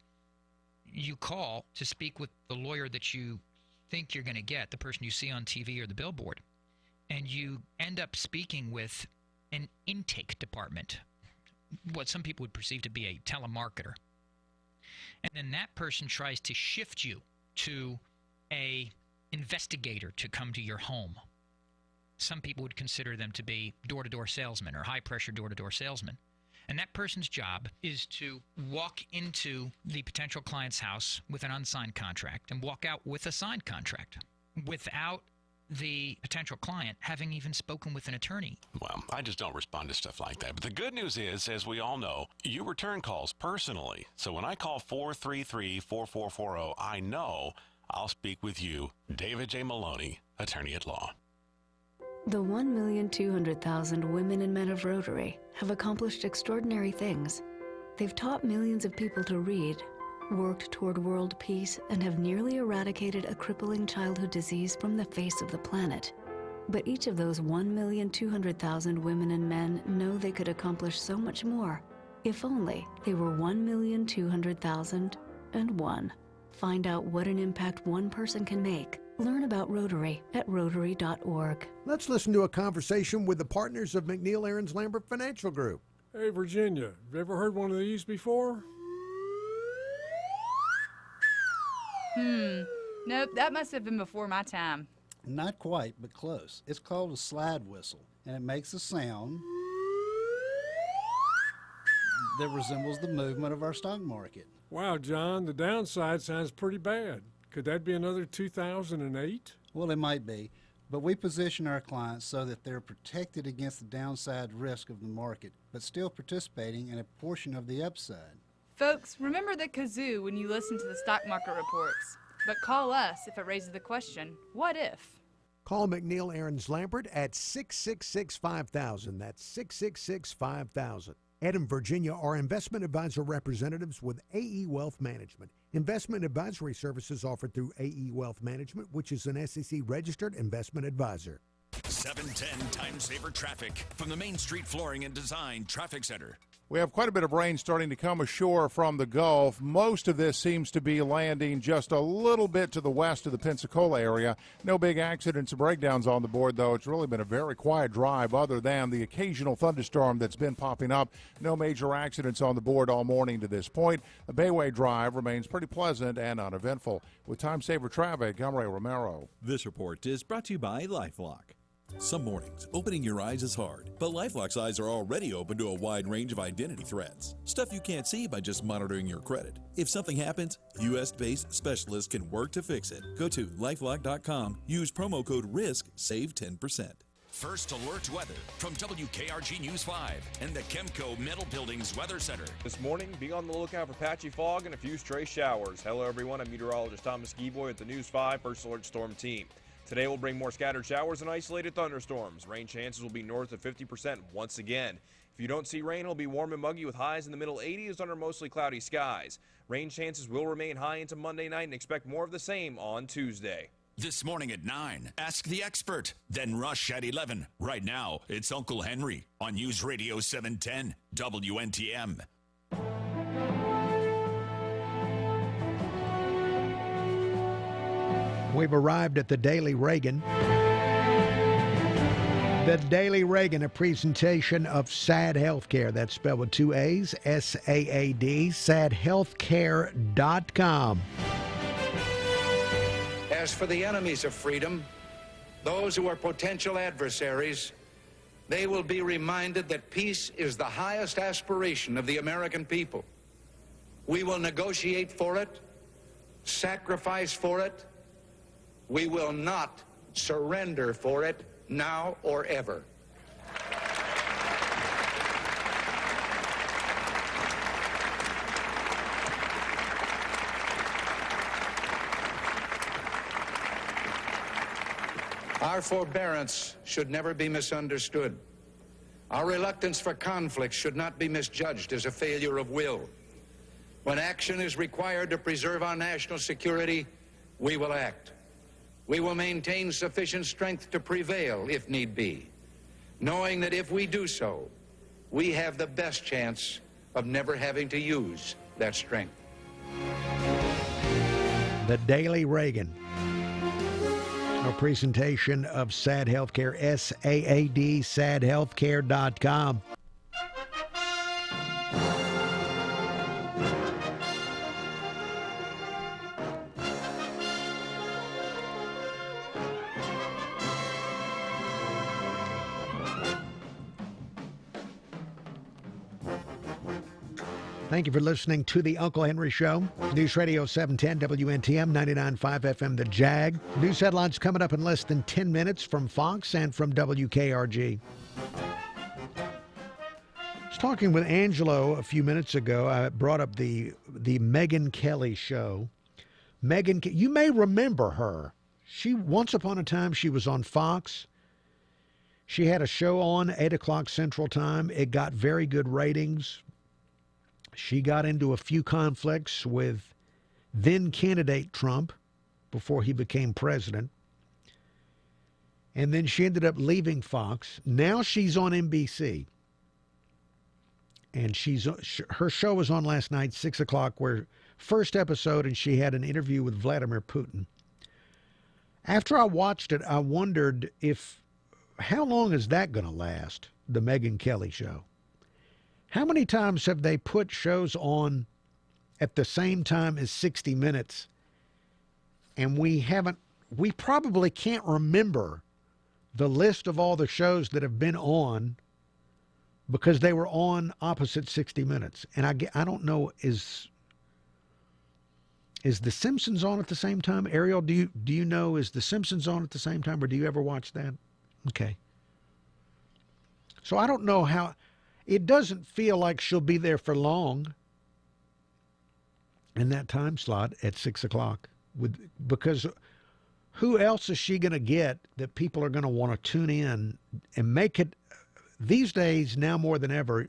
you call to speak with the lawyer that you think you're going to get, the person you see on TV or the billboard, and you end up speaking with an intake department, what some people would perceive to be a telemarketer. And then that person tries to shift you to a investigator to come to your home. Some people would consider them to be door-to-door salesmen or high-pressure door-to-door salesmen. And that person's job is to walk into the potential client's house with an unsigned contract and walk out with a signed contract without the potential client having even spoken with an attorney. Well, I just don't respond to stuff like that. But the good news is, as we all know, you return calls personally. So when I call 433-4440, I know I'll speak with you, David J. Maloney, Attorney at Law. The 1,200,000 women and men of Rotary have accomplished extraordinary things. They've taught millions of people to read, worked toward world peace, and have nearly eradicated a crippling childhood disease from the face of the planet. But each of those 1,200,000 women and men know they could accomplish so much more if only they were 1,200,001. Find out what an impact one person can make. Learn about Rotary at Rotary.org. Let's listen to a conversation with the partners of McNeil Aarons Lambert Financial Group. Hey, Virginia, have you ever heard one of these before? Nope, that must have been before my time. Not quite, but close. It's called a slide whistle, and it makes a sound that resembles the movement of our stock market. Wow, John, the downside sounds pretty bad. Could that be another 2008? Well, it might be, but we position our clients so that they're protected against the downside risk of the market, but still participating in a portion of the upside. Folks, remember the kazoo when you listen to the stock market reports. But call us if it raises the question, what if? Call McNeil Aarons Lambert at 666-5000. That's 666-5000. Ed and Virginia are investment advisor representatives with AE Wealth Management. Investment advisory services offered through AE Wealth Management, which is an SEC-registered investment advisor. 710 Time Saver Traffic from the Main Street Flooring and Design Traffic Center. We have quite a bit of rain starting to come ashore from the Gulf. Most of this seems to be landing just a little bit to the west of the Pensacola area. No big accidents or breakdowns on the board, though. It's really been a very quiet drive other than the occasional thunderstorm that's been popping up. No major accidents on the board all morning to this point. The Bayway Drive remains pretty pleasant and uneventful. With Time Saver Traffic, I'm Ray Romero. This report is brought to you by LifeLock. Some mornings, opening your eyes is hard, but LifeLock's eyes are already open to a wide range of identity threats. Stuff you can't see by just monitoring your credit. If something happens, U.S.-based specialists can work to fix it. Go to LifeLock.com, use promo code RISK, save 10%. First alert weather from WKRG News 5 and the Chemco Metal Buildings Weather Center. This morning, be on the lookout for patchy fog and a few stray showers. Hello, everyone. I'm meteorologist Thomas Gieboy with the News 5 First Alert Storm Team. Today will bring more scattered showers and isolated thunderstorms. Rain chances will be north of 50% once again. If you don't see rain, it'll be warm and muggy with highs in the middle 80s under mostly cloudy skies. Rain chances will remain high into Monday night and expect more of the same on Tuesday. This morning at 9, Ask the Expert, then Rush at 11. Right now, it's Uncle Henry on News Radio 710 WNTM. We've arrived at the Daily Reagan. The Daily Reagan, a presentation of SAD Healthcare. That's spelled with two A's, S-A-A-D, sadhealthcare.com. As for the enemies of freedom, those who are potential adversaries, they will be reminded that peace is the highest aspiration of the American people. We will negotiate for it, sacrifice for it. We will not surrender for it now or ever. Our forbearance should never be misunderstood. Our reluctance for conflict should not be misjudged as a failure of will. When action is required to preserve our national security, we will act. We will maintain sufficient strength to prevail if need be, knowing that if we do so, we have the best chance of never having to use that strength. The Daily Reagan, a presentation of SAD Healthcare, S-A-A-D, sadhealthcare.com. Thank you for listening to the Uncle Henry Show. News Radio 710 WNTM 99.5 FM The Jag. News headlines coming up in less than 10 minutes from Fox and from WKRG. I was talking with Angelo a few minutes ago. I brought up the Megyn Kelly show. You may remember her. Once upon a time, she was on Fox. She had a show on 8 o'clock Central Time. It got very good ratings. She got into a few conflicts with then candidate Trump before he became president. And then she ended up leaving Fox. Now she's on NBC. And her show was on last night, 6 o'clock, where first episode, and she had an interview with Vladimir Putin. After I watched it, I wondered how long is that going to last, the Megyn Kelly show? How many times have they put shows on at the same time as 60 Minutes? And we probably can't remember the list of all the shows that have been on because they were on opposite 60 Minutes. And I don't know, is The Simpsons on at the same time? Ariel, do you know, is The Simpsons on at the same time, or do you ever watch that? Okay. So I don't know how. It doesn't feel like she'll be there for long in that time slot at 6 o'clock. Because who else is she going to get that people are going to want to tune in and make it? These days, now more than ever,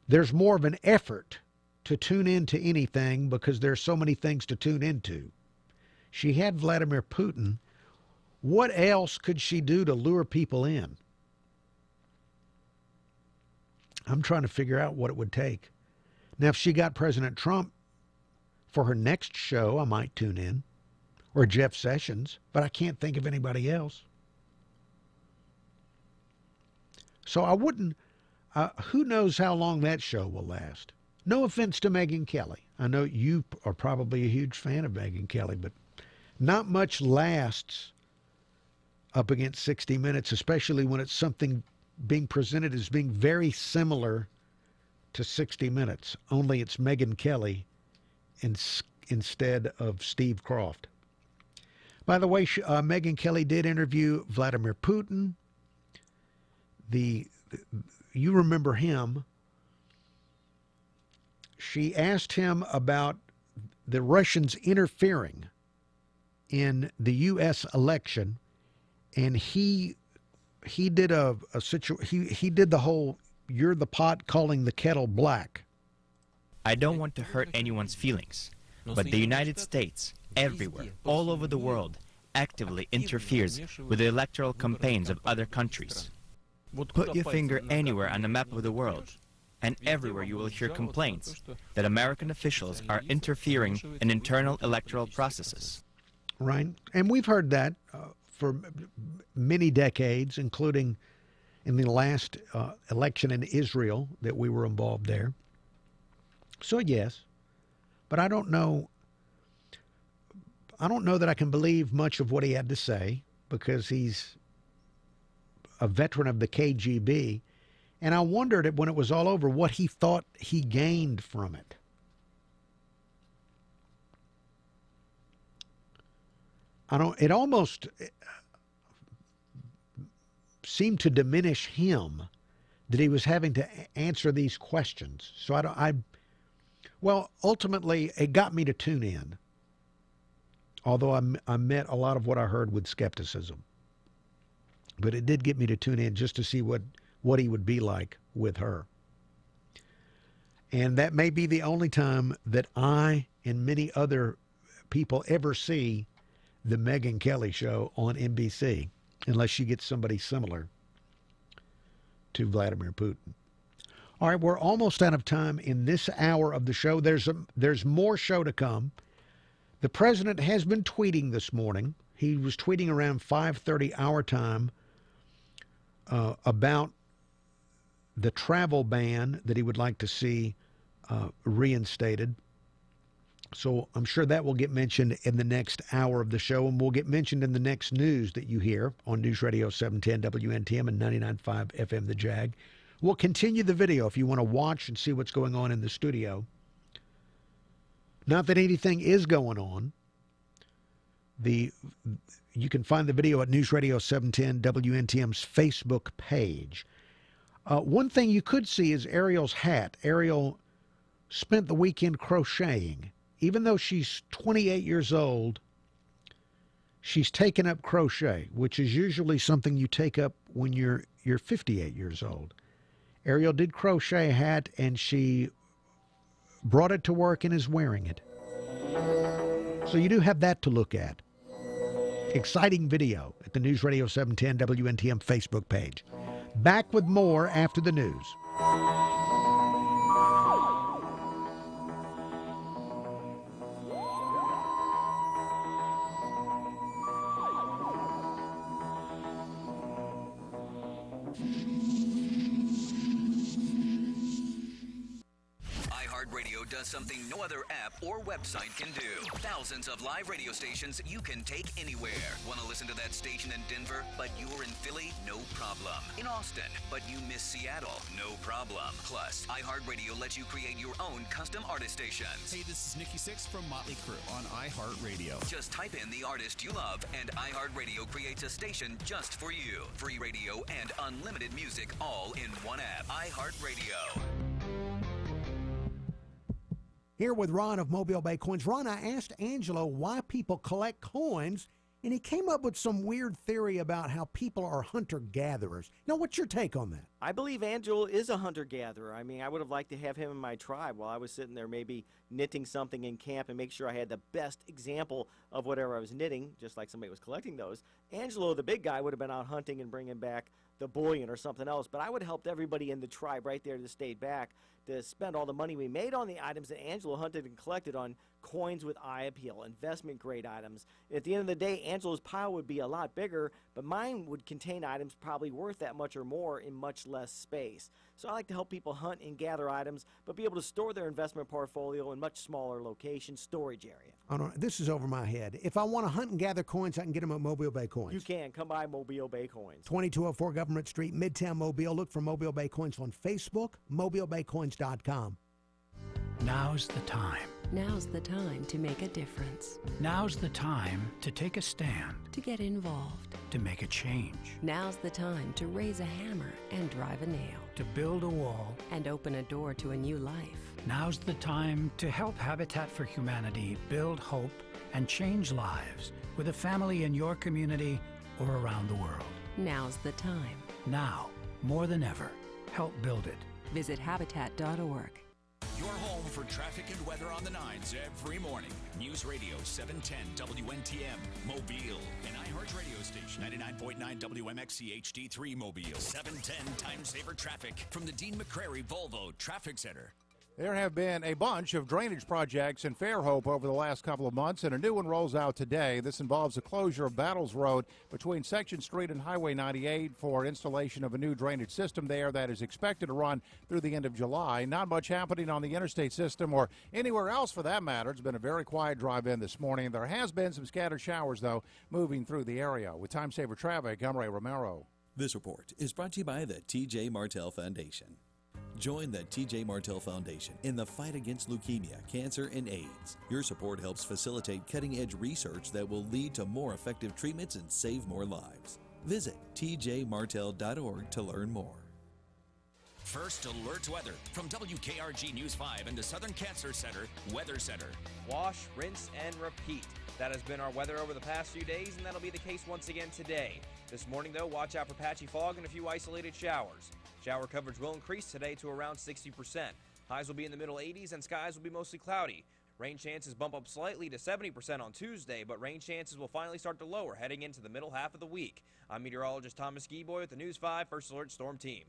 there's more of an effort to tune into anything because there's so many things to tune into. She had Vladimir Putin. What else could she do to lure people in? I'm trying to figure out what it would take. Now, if she got President Trump for her next show, I might tune in. Or Jeff Sessions, but I can't think of anybody else. So I wouldn't, who knows how long that show will last. No offense to Megyn Kelly. I know you are probably a huge fan of Megyn Kelly, but not much lasts up against 60 Minutes, especially when it's something being presented as being very similar to 60 Minutes, only it's Megyn Kelly instead of Steve Kroft. By the way, Megyn Kelly did interview Vladimir Putin. You remember him. She asked him about the Russians interfering in the U.S. election, and he did he did the whole "you're the pot calling the kettle black." I don't want to hurt anyone's feelings, but the United States, everywhere, all over the world, actively interferes with the electoral campaigns of other countries. Put your finger anywhere on the map of the world, and everywhere you will hear complaints that American officials are interfering in internal electoral processes. Right, and we've heard that for many decades, including in the last election in Israel that we were involved there. So yes, but I don't know that I can believe much of what he had to say, because he's a veteran of the KGB, and I wondered when it was all over what he thought he gained from it. It almost seemed to diminish him that he was having to answer these questions. So well, ultimately, it got me to tune in, although I met a lot of what I heard with skepticism. But it did get me to tune in just to see what he would be like with her. And that may be the only time that I and many other people ever see the Megyn Kelly show on NBC, unless she gets somebody similar to Vladimir Putin. All right, we're almost out of time in this hour of the show. There's more show to come. The president has been tweeting this morning. He was tweeting around 5:30 our time about the travel ban that he would like to see reinstated. So I'm sure that will get mentioned in the next hour of the show, and will get mentioned in the next news that you hear on News Radio 710 WNTM and 99.5 FM The Jag. We'll continue the video if you want to watch and see what's going on in the studio. Not that anything is going on. You can find the video at News Radio 710 WNTM's Facebook page. One thing you could see is Ariel's hat. Ariel spent the weekend crocheting. Even though she's 28 years old, she's taken up crochet, which is usually something you take up when you're 58 years old. Ariel did crochet a hat, and she brought it to work and is wearing it. So you do have that to look at. Exciting video at the News Radio 710 WNTM Facebook page. Back with more after the news. Does something no other app or website can do. Thousands of live radio stations you can take anywhere. Want to listen to that station in Denver, but you're in Philly? No problem. In Austin, but you miss Seattle? No problem. Plus, iHeartRadio lets you create your own custom artist stations. Hey, this is Nikki Sixx from Motley Crue on iHeartRadio. Just type in the artist you love, and iHeartRadio creates a station just for you. Free radio and unlimited music all in one app. iHeartRadio. Here with Ron of Mobile Bay Coins. Ron, I asked Angelo why people collect coins, and he came up with some weird theory about how people are hunter-gatherers. Now, what's your take on that? I believe Angelo is a hunter-gatherer. I mean, I would have liked to have him in my tribe while I was sitting there maybe knitting something in camp and make sure I had the best example of whatever I was knitting, just like somebody was collecting those. Angelo, the big guy, would have been out hunting and bringing back the bullion or something else, but I would have helped everybody in the tribe right there that stayed back to spend all the money we made on the items that Angelo hunted and collected on coins with eye appeal, investment-grade items. At the end of the day, Angelo's pile would be a lot bigger, but mine would contain items probably worth that much or more in much less space. So I like to help people hunt and gather items, but be able to store their investment portfolio in much smaller locations, storage area. This is over my head. If I want to hunt and gather coins, I can get them at Mobile Bay Coins. You can. Come by Mobile Bay Coins. 2204 Government Street, Midtown Mobile. Look for Mobile Bay Coins on Facebook, mobilebaycoins.com. Now's the time. Now's the time to make a difference. Now's the time to take a stand. To get involved. To make a change. Now's the time to raise a hammer and drive a nail. To build a wall. And open a door to a new life. Now's the time to help Habitat for Humanity build hope and change lives with a family in your community or around the world. Now's the time. Now, more than ever, help build it. Visit Habitat.org. Your home for traffic and weather on the nines every morning. News Radio 710 WNTM, Mobile, and iHeart radio station 99.9 WMXC HD3 Mobile. 710 Time Saver Traffic from the Dean McCrary Volvo Traffic Center. There have been a bunch of drainage projects in Fairhope over the last couple of months, and a new one rolls out today. This involves the closure of Battles Road between Section Street and Highway 98 for installation of a new drainage system there that is expected to run through the end of July. Not much happening on the interstate system or anywhere else for that matter. It's been a very quiet drive-in this morning. There has been some scattered showers, though, moving through the area. With Time Saver Traffic, I'm Ray Romero. This report is brought to you by the T.J. Martell Foundation. Join the T.J. Martell Foundation in the fight against leukemia, cancer, and AIDS. Your support helps facilitate cutting-edge research that will lead to more effective treatments and save more lives. Visit tjmartell.org to learn more. First Alert Weather from WKRG News 5 and the Southern Cancer Center Weather Center. Wash, rinse, and repeat. That has been our weather over the past few days, and that'll be the case once again today. This morning, though, watch out for patchy fog and a few isolated showers. Shower coverage will increase today to around 60%. Highs will be in the middle 80s and skies will be mostly cloudy. Rain chances bump up slightly to 70% on Tuesday, but rain chances will finally start to lower heading into the middle half of the week. I'm meteorologist Thomas Gieboy with the News 5 First Alert Storm Team.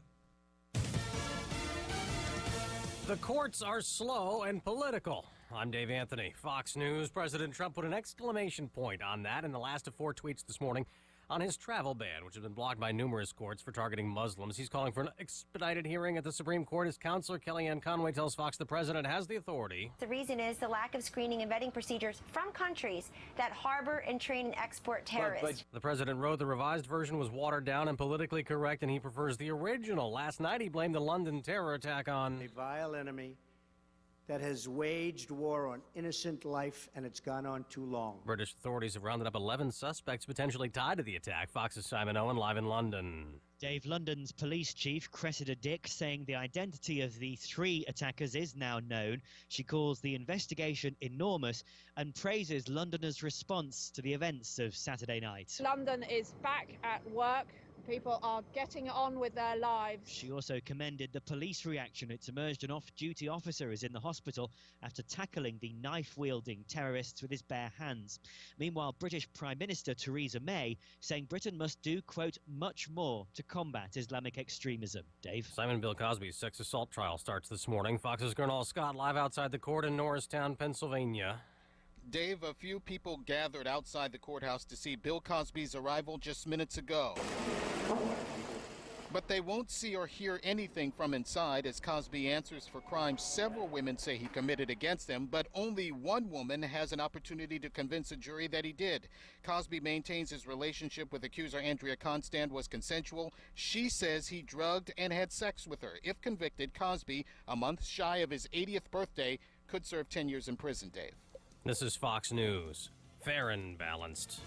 The courts are slow and political. I'm Dave Anthony, Fox News. President Trump put an exclamation point on that in the last of 4 tweets this morning on his travel ban, which has been blocked by numerous courts for targeting Muslims. He's calling for an expedited hearing at the Supreme Court. His counselor, Kellyanne Conway, tells Fox the president has the authority. The reason is the lack of screening and vetting procedures from countries that harbor and train and export terrorists. The president wrote the revised version was watered down and politically correct, and he prefers the original. Last night, he blamed the London terror attack on a vile enemy that has waged war on innocent life, and it's gone on too long. British authorities have rounded up 11 suspects potentially tied to the attack. Fox's Simon Owen live in London. Dave, London's police chief, Cressida Dick, saying the identity of the 3 attackers is now known. She calls the investigation enormous and praises Londoners' response to the events of Saturday night. London is back at work. People are getting on with their lives. She also commended the police reaction. It's emerged an off-duty officer is in the hospital after tackling the knife-wielding terrorists with his bare hands. Meanwhile, British Prime Minister Theresa May saying Britain must do, quote, much more to combat Islamic extremism. Dave? Simon Bill Cosby's sex assault trial starts this morning. Fox's Gernal Scott live outside the court in Norristown, Pennsylvania. Dave, a few people gathered outside the courthouse to see Bill Cosby's arrival just minutes ago. But they won't see or hear anything from inside as Cosby answers for crimes several women say he committed against them, but only one woman has an opportunity to convince a jury that he did. Cosby maintains his relationship with accuser Andrea Constand was consensual. She says he drugged and had sex with her. If convicted, Cosby, a month shy of his 80th birthday, could serve 10 years in prison, Dave. This is Fox News. Fair and balanced.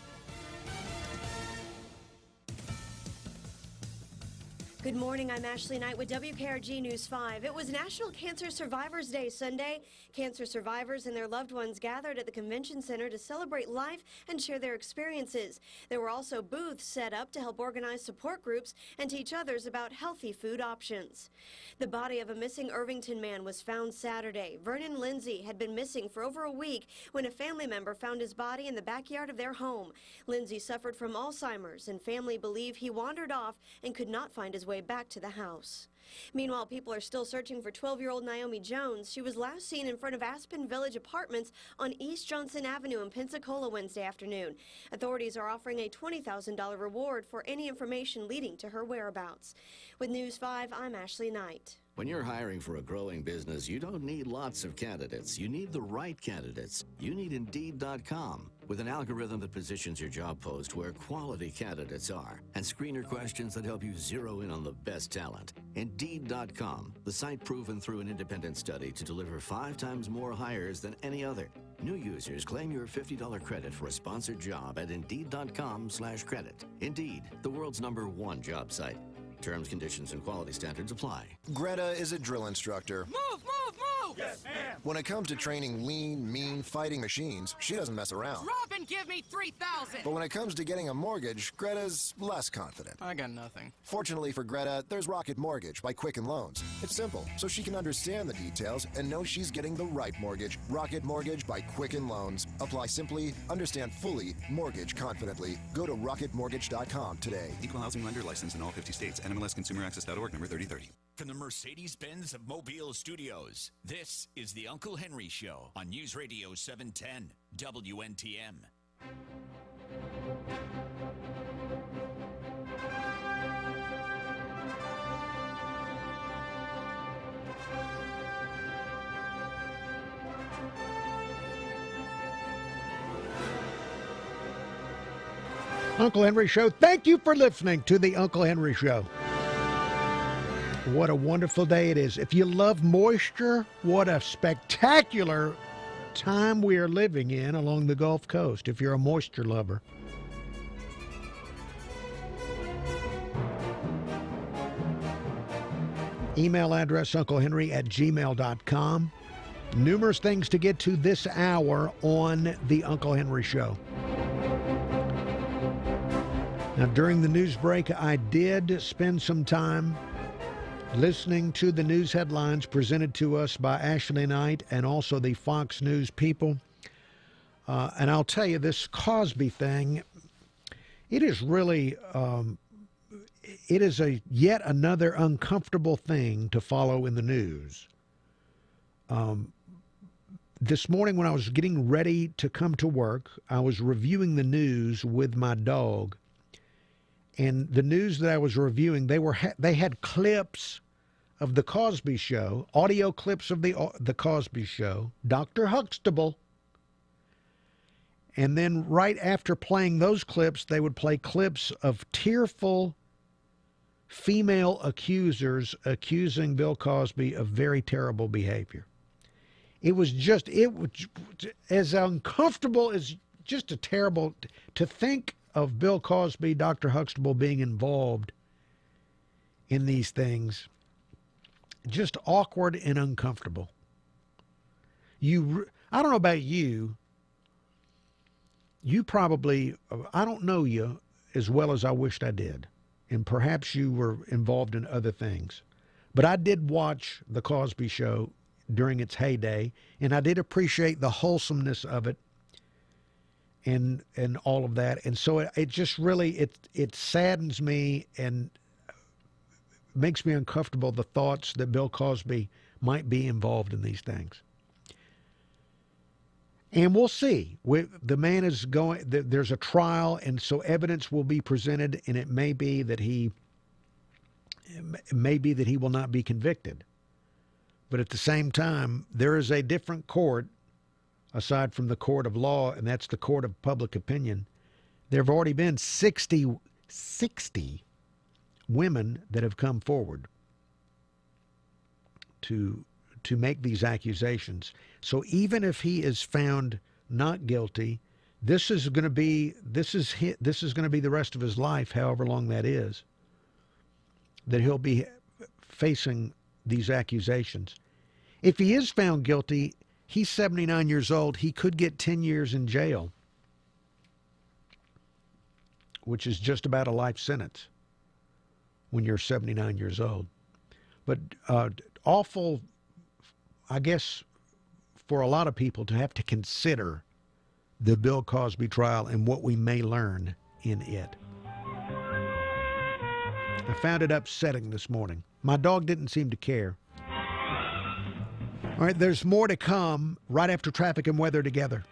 Good morning, I'm Ashley Knight with WKRG News 5. It was National Cancer Survivors Day Sunday. Cancer survivors and their loved ones gathered at the convention center to celebrate life and share their experiences. There were also booths set up to help organize support groups and teach others about healthy food options. The body of a missing Irvington man was found Saturday. Vernon Lindsay had been missing for over a week when a family member found his body in the backyard of their home. Lindsay suffered from Alzheimer's, and family believe he wandered off and could not find his way back to the house. Meanwhile, people are still searching for 12-year-old Naomi Jones. She was last seen in front of Aspen Village Apartments on East Johnson Avenue in Pensacola Wednesday afternoon. Authorities are offering a $20,000 reward for any information leading to her whereabouts. With News 5, I'm Ashley Knight. When you're hiring for a growing business, you don't need lots of candidates. You need the right candidates. You need Indeed.com. With an algorithm that positions your job post where quality candidates are and screener questions that help you zero in on the best talent. Indeed.com, the site proven through an independent study to deliver 5 times more hires than any other. New users claim your $50 credit for a sponsored job at Indeed.com/credit. Indeed, the world's #1 job site. Terms, conditions, and quality standards apply. Greta is a drill instructor. Move, move, move! Yes, ma'am. When it comes to training lean, mean, fighting machines, she doesn't mess around. Drop and give me 3,000! But when it comes to getting a mortgage, Greta's less confident. I got nothing. Fortunately for Greta, there's Rocket Mortgage by Quicken Loans. It's simple, so she can understand the details and know she's getting the right mortgage. Rocket Mortgage by Quicken Loans. Apply simply, understand fully, mortgage confidently. Go to rocketmortgage.com today. Equal housing lender licensed in all 50 states. NMLSconsumeraccess.org, number 3030. in the Mercedes-Benz of Mobile Studios. This is the Uncle Henry Show on News Radio 710 WNTM. Uncle Henry Show. Thank you for listening to the Uncle Henry Show. What a wonderful day it is. If you love moisture, what a spectacular time we are living in along the Gulf Coast, if you're a moisture lover. Email address unclehenry@gmail.com. Numerous things to get to this hour on the Uncle Henry Show. Now, during the news break, I did spend some time listening to the news headlines presented to us by Ashley Knight and also the Fox News people. And I'll tell you, this Cosby thing, it is really, it is yet another uncomfortable thing to follow in the news. This morning when I was getting ready to come to work, I was reviewing the news with my dog. And the news that I was reviewing, they had clips of the Cosby Show, audio clips of the Cosby Show, Dr. Huxtable. And then right after playing those clips, they would play clips of tearful female accusers accusing Bill Cosby of very terrible behavior. It was as uncomfortable as just a terrible, to think of Bill Cosby, Dr. Huxtable being involved in these things, just awkward and uncomfortable. I don't know about you. You probably, I don't know you as well as I wished I did. And perhaps you were involved in other things. But I did watch The Cosby Show during its heyday, and I did appreciate the wholesomeness of it and all of that. And so it just really, it saddens me and makes me uncomfortable, the thoughts that Bill Cosby might be involved in these things. And we'll see. The man is going, there's a trial, and so evidence will be presented, and it may be that he will not be convicted. But at the same time, there is a different court aside from the court of law, and that's the court of public opinion. There have already been 60 women that have come forward to make these accusations. So even if he is found not guilty, this is going to be the rest of his life, however long that is, that he'll be facing these accusations. If he is found guilty, he's 79 years old. He could get 10 years in jail, which is just about a life sentence when you're 79 years old. But awful, I guess, for a lot of people to have to consider the Bill Cosby trial and what we may learn in it. I found it upsetting this morning. My dog didn't seem to care. All right, there's more to come right after traffic and weather together.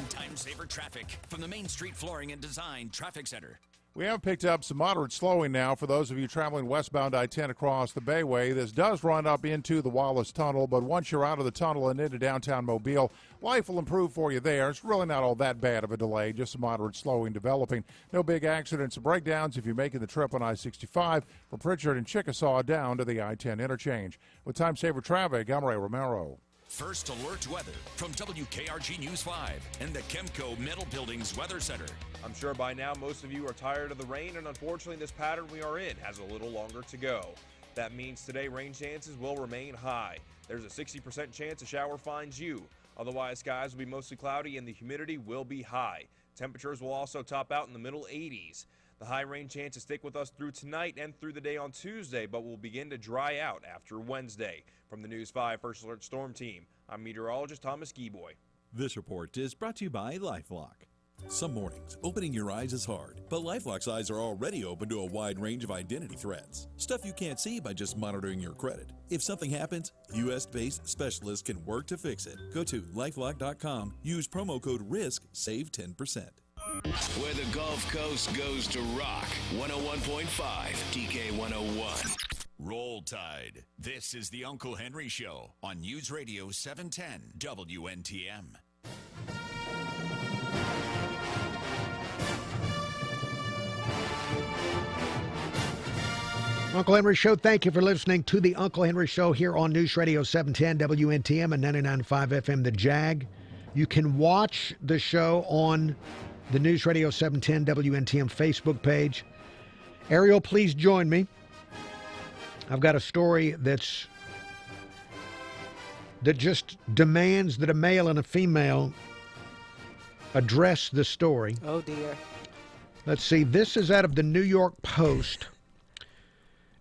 Time Saver Traffic from the Main Street Flooring and Design Traffic Center. We have picked up some moderate slowing now for those of you traveling westbound I-10 across the Bayway. This does run up into the Wallace Tunnel, but once you're out of the tunnel and into downtown Mobile, life will improve for you there. It's really not all that bad of a delay, just some moderate slowing developing. No big accidents or breakdowns if you're making the trip on I-65 from Pritchard and Chickasaw down to the I-10 interchange. With Time Saver Traffic, I'm Ray Romero. First alert weather from WKRG News 5 and the Chemco Metal Buildings Weather Center. I'm sure by now most of you are tired of the rain, and unfortunately this pattern we are in has a little longer to go. That means today rain chances will remain high. There's a 60% chance a shower finds you. Otherwise, skies will be mostly cloudy and the humidity will be high. Temperatures will also top out in the middle 80s. The high rain chances stick with us through tonight and through the day on Tuesday, but will begin to dry out after Wednesday. From the News 5 First Alert Storm Team, I'm meteorologist Thomas Gieboy. This report is brought to you by LifeLock. Some mornings, opening your eyes is hard, but LifeLock's eyes are already open to a wide range of identity threats. Stuff you can't see by just monitoring your credit. If something happens, U.S.-based specialists can work to fix it. Go to LifeLock.com, use promo code RISK, save 10%. Where the Gulf Coast goes to rock. 101.5 TK 101. Roll Tide. This is the Uncle Henry Show on News Radio 710 WNTM. Uncle Henry Show, thank you for listening to the Uncle Henry Show here on News Radio 710 WNTM and 99.5 FM The Jag. You can watch the show on the News Radio 710 WNTM Facebook page. Ariel, please join me. I've got a story that just demands that a male and a female address the story. Oh, dear. Let's see. This is out of the New York Post.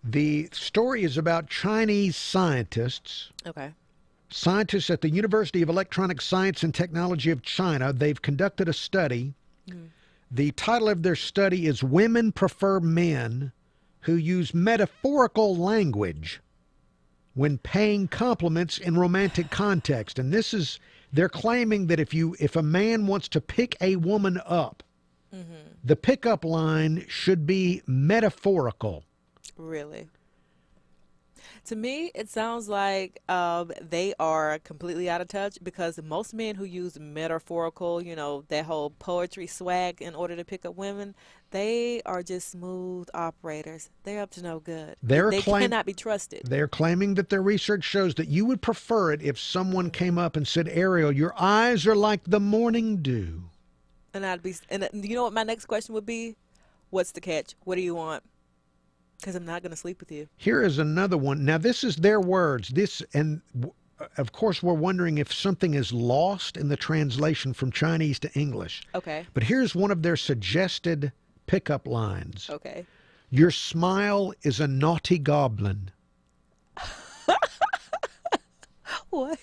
The story is about Chinese scientists. Okay. Scientists at the University of Electronic Science and Technology of China. They've conducted a study. The title of their study is Women Prefer Men Who Use Metaphorical Language When Paying Compliments in Romantic Context. And this is, they're claiming that if a man wants to pick a woman up, the pickup line should be metaphorical. Really? To me, it sounds like they are completely out of touch, because most men who use metaphorical, that whole poetry swag in order to pick up women, they are just smooth operators. They're up to no good. They cannot be trusted. They're claiming that their research shows that you would prefer it if someone came up and said, Ariel, your eyes are like the morning dew. And you know what my next question would be? What's the catch? What do you want? Because I'm not going to sleep with you. Here is another one. Now, this is their words. Of course, we're wondering if something is lost in the translation from Chinese to English. Okay. But here's one of their suggested pickup lines. Okay. Your smile is a naughty goblin. What?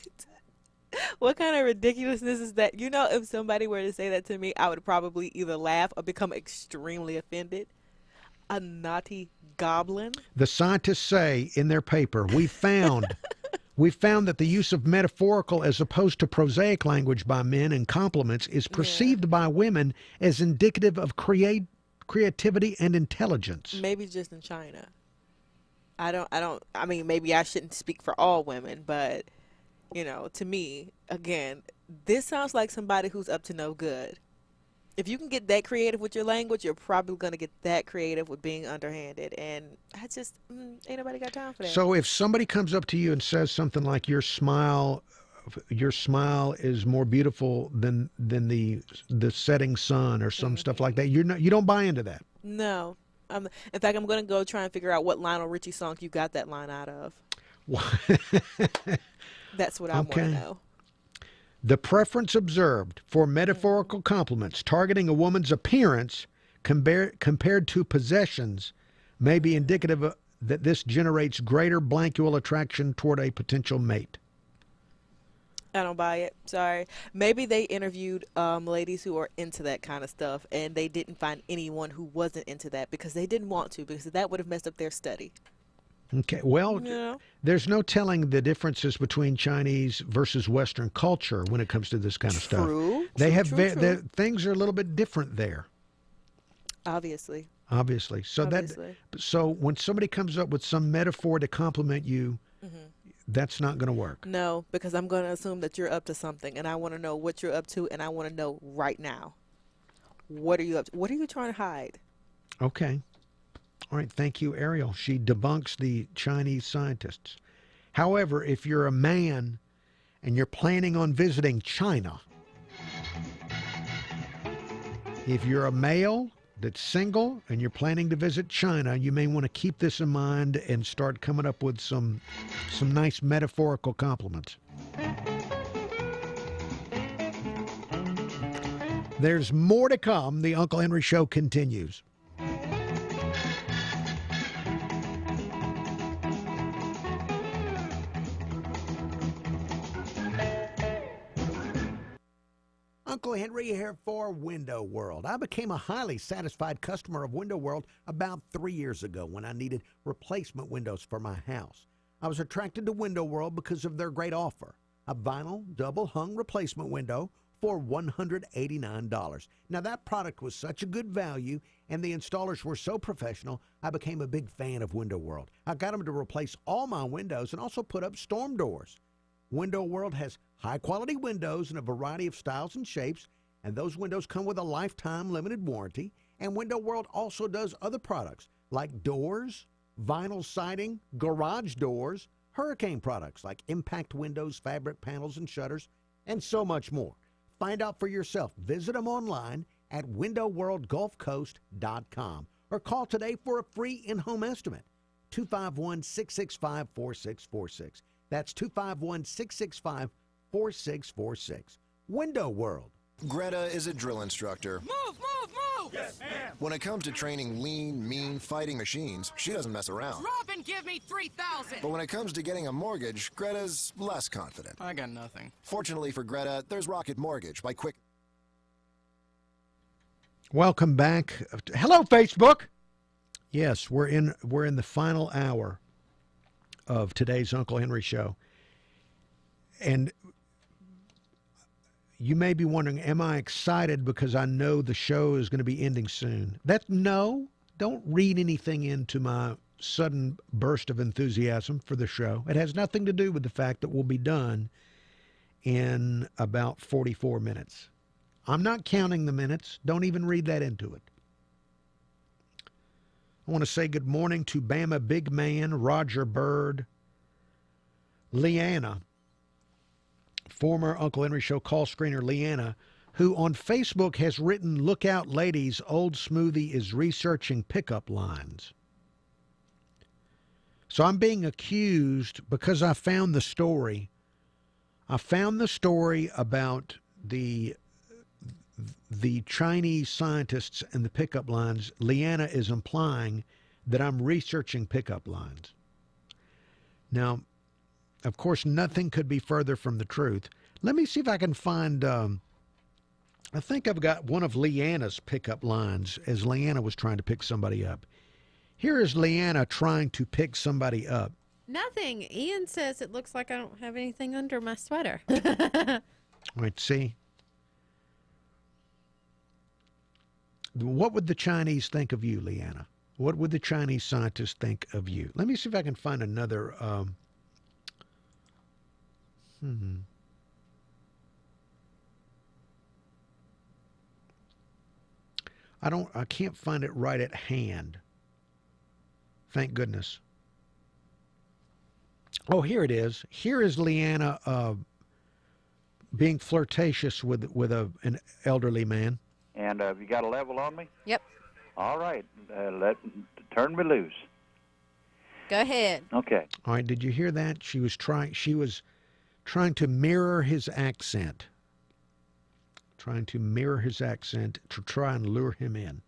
What kind of ridiculousness is that? If somebody were to say that to me, I would probably either laugh or become extremely offended. A naughty goblin? The scientists say in their paper, we found that the use of metaphorical as opposed to prosaic language by men in compliments is perceived by women as indicative of creativity and intelligence. Maybe just in China. I mean, maybe I shouldn't speak for all women, but, to me, again, this sounds like somebody who's up to no good. If you can get that creative with your language, you're probably going to get that creative with being underhanded. And I just, ain't nobody got time for that. So if somebody comes up to you and says something like your smile is more beautiful than the setting sun or some stuff like that, you don't buy into that. No. In fact, I'm going to go try and figure out what Lionel Richie song you got that line out of. That's what I want to know. The preference observed for metaphorical compliments targeting a woman's appearance compared to possessions may be indicative that this generates greater blankual attraction toward a potential mate. I don't buy it. Sorry. Maybe they interviewed ladies who are into that kind of stuff, and they didn't find anyone who wasn't into that because they didn't want to, because that would have messed up their study. Okay, well, there's no telling the differences between Chinese versus Western culture when it comes to this kind of stuff. True. Things are a little bit different there. Obviously. So when somebody comes up with some metaphor to compliment you, that's not going to work. No, because I'm going to assume that you're up to something, and I want to know what you're up to, and I want to know right now. What are you up to? What are you trying to hide? Okay. All right, thank you, Ariel. She debunks the Chinese scientists. However, if you're a man and you're planning on visiting China, if you're a male that's single and you're planning to visit China, you may want to keep this in mind and start coming up with some nice metaphorical compliments. There's more to come. The Uncle Henry Show continues. Uncle Henry here for Window World. I became a highly satisfied customer of Window World about 3 years ago when I needed replacement windows for my house. I was attracted to Window World because of their great offer. A vinyl double-hung replacement window for $189. Now, that product was such a good value, and the installers were so professional, I became a big fan of Window World. I got them to replace all my windows and also put up storm doors. Window World has high-quality windows in a variety of styles and shapes, and those windows come with a lifetime limited warranty. And Window World also does other products like doors, vinyl siding, garage doors, hurricane products like impact windows, fabric panels, and shutters, and so much more. Find out for yourself. Visit them online at windowworldgulfcoast.com or call today for a free in-home estimate, 251-665-4646. That's 251-665-4646. Window World. Greta is a drill instructor. Move, move, move! Yes, ma'am. When it comes to training lean, mean, fighting machines, she doesn't mess around. Drop and give me 3,000! But when it comes to getting a mortgage, Greta's less confident. I got nothing. Fortunately for Greta, there's Rocket Mortgage by Quick. Welcome back. Hello, Facebook. Yes, we're in the final hour of today's Uncle Henry Show. And you may be wondering, am I excited because I know the show is going to be ending soon? No, don't read anything into my sudden burst of enthusiasm for the show. It has nothing to do with the fact that we'll be done in about 44 minutes. I'm not counting the minutes. Don't even read that into it. I want to say good morning to Bama Big Man, Roger Bird, Leanna, former Uncle Henry Show call screener Leanna, who on Facebook has written, "Look out, ladies, Old Smoothie is researching pickup lines." So I'm being accused because I found the story. I found the story about the Chinese scientists and the pickup lines. Leanna is implying that I'm researching pickup lines. Now, of course, nothing could be further from the truth. Let me see if I can find, I think I've got one of Leanna's pickup lines as Leanna was trying to pick somebody up. Here is Leanna trying to pick somebody up. Nothing. Ian says it looks like I don't have anything under my sweater. Wait, see? What would the Chinese think of you, Leanna? What would the Chinese scientists think of you? Let me see if I can find another. I can't find it right at hand. Thank goodness. Oh, here it is. Here is Leanna being flirtatious with an elderly man. And you got a level on me? Yep. All right. Turn me loose. Go ahead. Okay. All right. Did you hear that? She was trying to mirror his accent. Trying to mirror his accent to try and lure him in.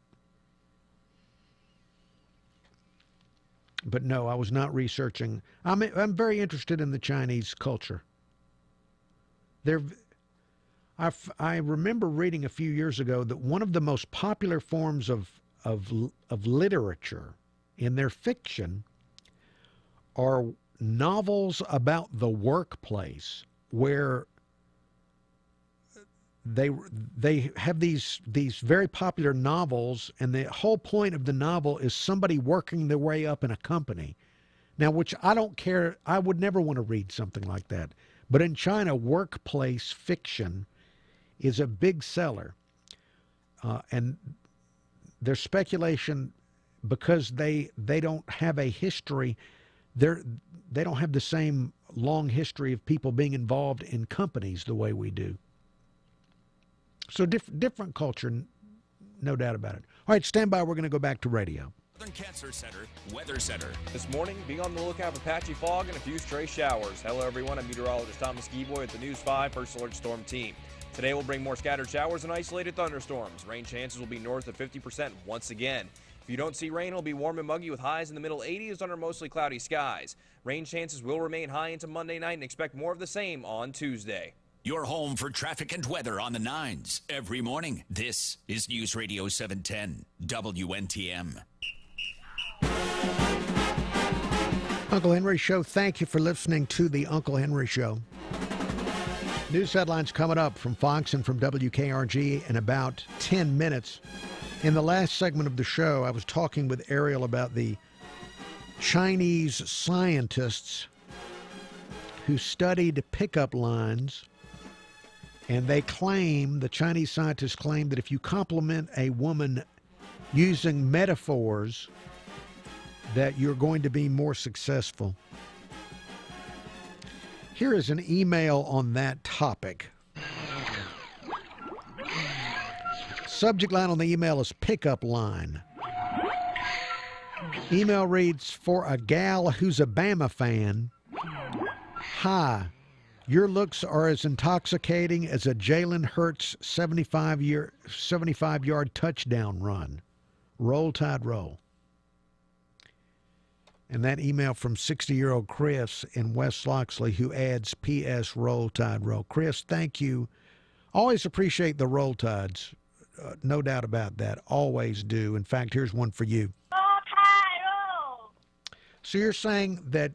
But no, I was not researching. I'm very interested in the Chinese culture. I remember reading a few years ago that one of the most popular forms of literature in their fiction are novels about the workplace, where they have these very popular novels, and the whole point of the novel is somebody working their way up in a company. Now, which I don't care. I would never want to read something like that. But in China, workplace fiction is a big seller. And there's speculation because they don't have a history. They don't have the same long history of people being involved in companies the way we do. So different culture, no doubt about it. All right, stand by. We're going to go back to radio. Southern Cancer Center Weather Center. This morning, be on the lookout for patchy fog and a few stray showers. Hello, everyone. I'm meteorologist Thomas Gieboy with the News 5 First Alert Storm Team. Today will bring more scattered showers and isolated thunderstorms. Rain chances will be north of 50% once again. If you don't see rain, it'll be warm and muggy with highs in the middle 80s under mostly cloudy skies. Rain chances will remain high into Monday night, and expect more of the same on Tuesday. Your home for traffic and weather on the 9s every morning. This is News Radio 710 WNTM. Uncle Henry Show, thank you for listening to the Uncle Henry Show. News headlines coming up from Fox and from WKRG in about 10 minutes. In the last segment of the show, I was talking with Ariel about the Chinese scientists who studied pickup lines, and the Chinese scientists claim that if you compliment a woman using metaphors, that you're going to be more successful. Here is an email on that topic. Subject line on the email is pickup line. Email reads, for a gal who's a Bama fan, hi, your looks are as intoxicating as a Jalen Hurts 75-yard touchdown run. Roll Tide roll. And that email from 60-year-old Chris in West Loxley, who adds, P.S. Roll Tide roll. Chris, thank you. Always appreciate the Roll Tides. No doubt about that. Always do. In fact, here's one for you. Roll Tide roll. So you're saying that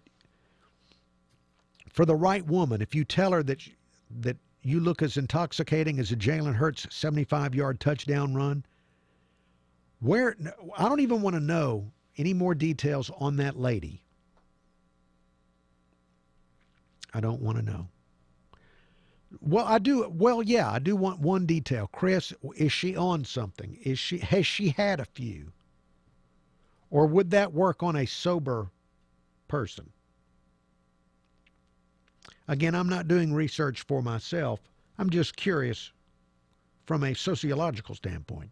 for the right woman, if you tell her that you look as intoxicating as a Jalen Hurts 75-yard touchdown run, I don't even want to know any more details on that lady. I don't want to know. Well, I do. Well, yeah, I do want one detail. Chris, is she on something? Has she had a few? Or would that work on a sober person? Again, I'm not doing research for myself. I'm just curious from a sociological standpoint.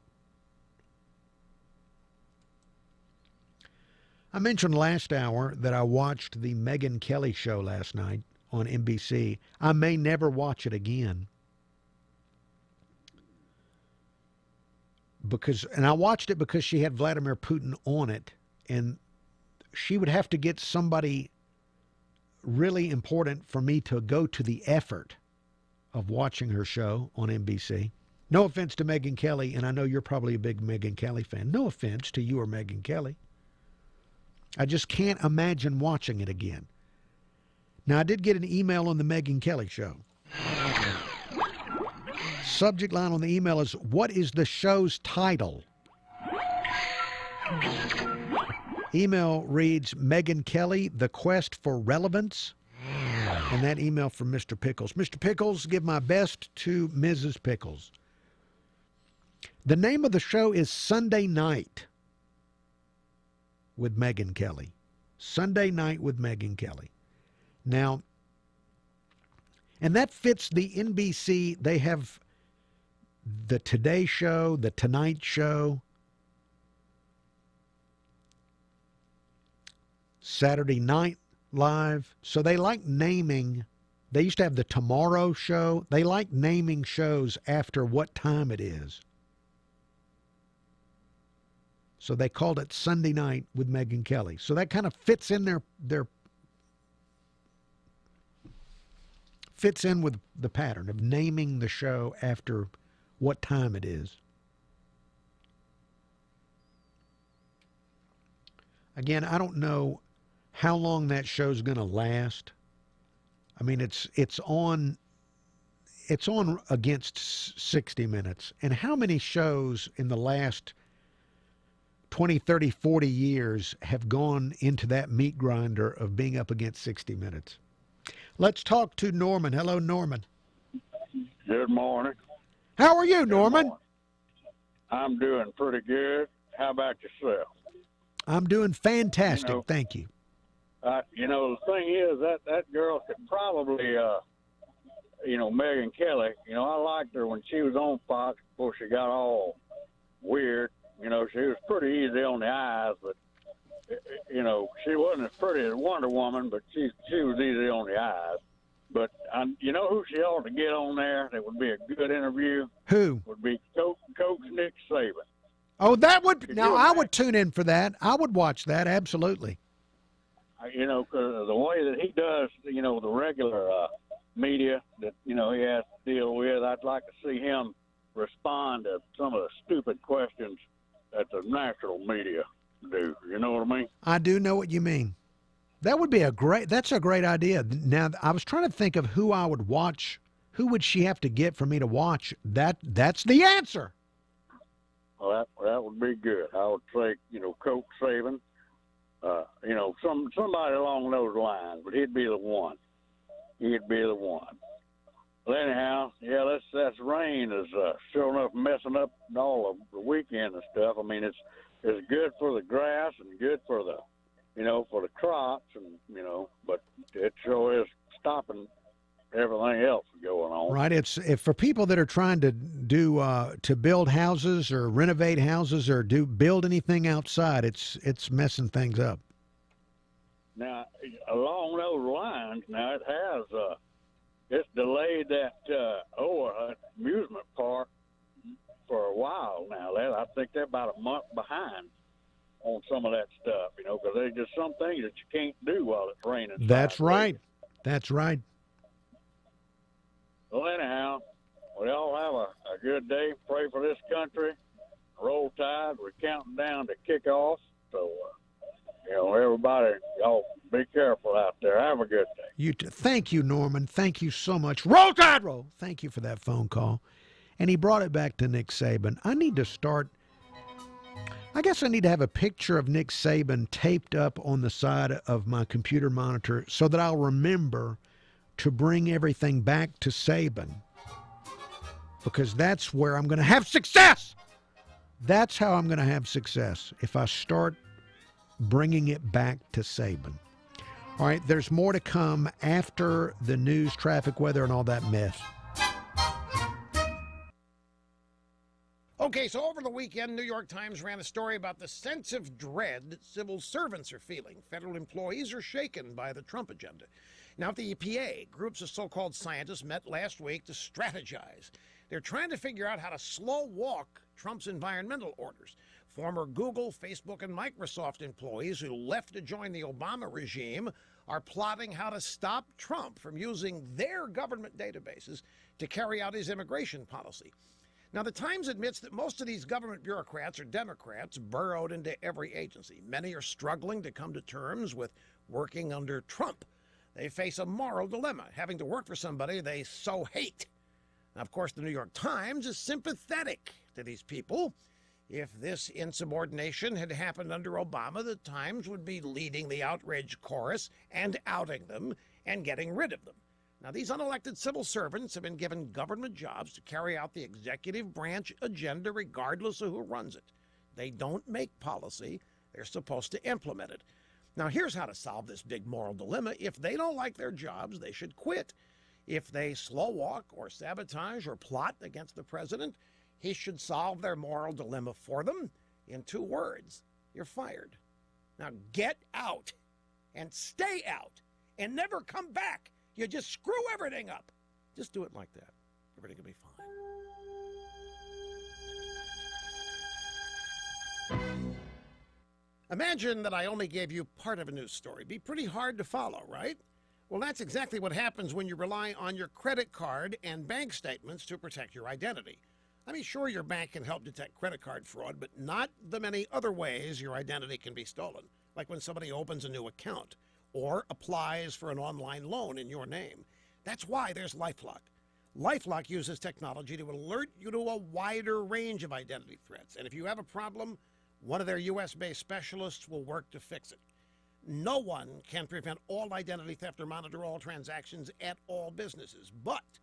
I mentioned last hour that I watched the Megyn Kelly show last night on NBC. I may never watch it again. And I watched it because she had Vladimir Putin on it, and she would have to get somebody really important for me to go to the effort of watching her show on NBC. No offense to Megyn Kelly, and I know you're probably a big Megyn Kelly fan. No offense to you or Megyn Kelly. I just can't imagine watching it again. Now, I did get an email on the Megyn Kelly show. Subject line on the email is, what is the show's title? Email reads, Megyn Kelly, The Quest for Relevance. And that email from Mr. Pickles. Mr. Pickles, give my best to Mrs. Pickles. The name of the show is Sunday Night with Megyn Kelly. Sunday Night with Megyn Kelly. Now, and that fits the NBC. They have the Today Show, the Tonight Show, Saturday Night Live. So they like naming. They used to have the Tomorrow Show. They like naming shows after what time it is. So they called it Sunday Night with Megyn Kelly. So that kind of fits in fits in with the pattern of naming the show after what time it is. Again, I don't know how long that show's going to last. I mean, it's on against 60 Minutes. And how many shows in the last 20, 30, 40 years have gone into that meat grinder of being up against 60 Minutes? Let's talk to Norman. Hello, Norman. Good morning. How are you, Norman? I'm doing pretty good. How about yourself? I'm doing fantastic. Thank you. The thing is that girl could probably, Megyn Kelly, I liked her when she was on Fox before she got all weird. She was pretty easy on the eyes, but, she wasn't as pretty as Wonder Woman, but she was easy on the eyes. But you know who she ought to get on there that would be a good interview? Who? Would be Coach Nick Saban. Oh, that would, now I would tune in for that. I would watch that, absolutely. Because the way that he does, the regular media, that, he has to deal with. I'd like to see him respond to some of the stupid questions that the national media do. You know what I mean? I do know what you mean. That's a great idea. Now, I was trying to think of who I would watch. Who would she have to get for me to watch? That's the answer. Well, that would be good. I would say, Coach Saban, somebody along those lines, but he'd be the one. Well, anyhow, yeah, this rain is sure enough messing up all of the weekend and stuff. I mean, it's good for the grass and good for the, for the crops, and but it sure is stopping everything else going on. Right. If for people that are trying to do to build houses or renovate houses or build anything outside, it's messing things up. Now, along those lines, now it has it's delayed that amusement park for a while now. I think they're about a month behind on some of that stuff, because there's just some things that you can't do while it's raining. That's right. That's right. Well, anyhow, we all have a good day. Pray for this country. Roll Tide. We're counting down to kick off. So, everybody, y'all be careful out there. Have a good day. Thank you, Norman. Thank you so much. Roll Tide, roll. Thank you for that phone call. And he brought it back to Nick Saban. I need to have a picture of Nick Saban taped up on the side of my computer monitor so that I'll remember to bring everything back to Saban, because that's where I'm going to have success. That's how I'm going to have success, if I start bringing it back to Saban. All right, there's more to come after the news, traffic, weather, and all that mess. Okay, so over the weekend, New York Times ran a story about the sense of dread civil servants are feeling. Federal employees are shaken by the Trump agenda. Now, at the EPA, groups of so-called scientists met last week to strategize. They're trying to figure out how to slow walk Trump's environmental orders. Former Google, Facebook, and Microsoft employees who left to join the Obama regime are plotting how to stop Trump from using their government databases to carry out his immigration policy. Now, the Times admits that most of these government bureaucrats are Democrats burrowed into every agency. Many are struggling to come to terms with working under Trump. They face a moral dilemma, having to work for somebody they so hate. Now, of course, the New York Times is sympathetic to these people. If this insubordination had happened under Obama, the Times would be leading the outrage chorus and outing them and getting rid of them. Now, these unelected civil servants have been given government jobs to carry out the executive branch agenda regardless of who runs it. They don't make policy. They're supposed to implement it. Now, here's how to solve this big moral dilemma. If they don't like their jobs, they should quit. If they slow walk or sabotage or plot against the president, he should solve their moral dilemma for them in 2 words. You're fired. Now, get out and stay out and never come back. You just screw everything up. Just do it like that. Everything will be fine. Imagine that I only gave you part of a news story. It'd be pretty hard to follow, right? Well, that's exactly what happens when you rely on your credit card and bank statements to protect your identity. I mean, sure, your bank can help detect credit card fraud, but not the many other ways your identity can be stolen, like when somebody opens a new account or applies for an online loan in your name. That's why there's LifeLock. LifeLock uses technology to alert you to a wider range of identity threats, and if you have a problem, one of their U.S.-based specialists will work to fix it. No one can prevent all identity theft or monitor all transactions at all businesses, but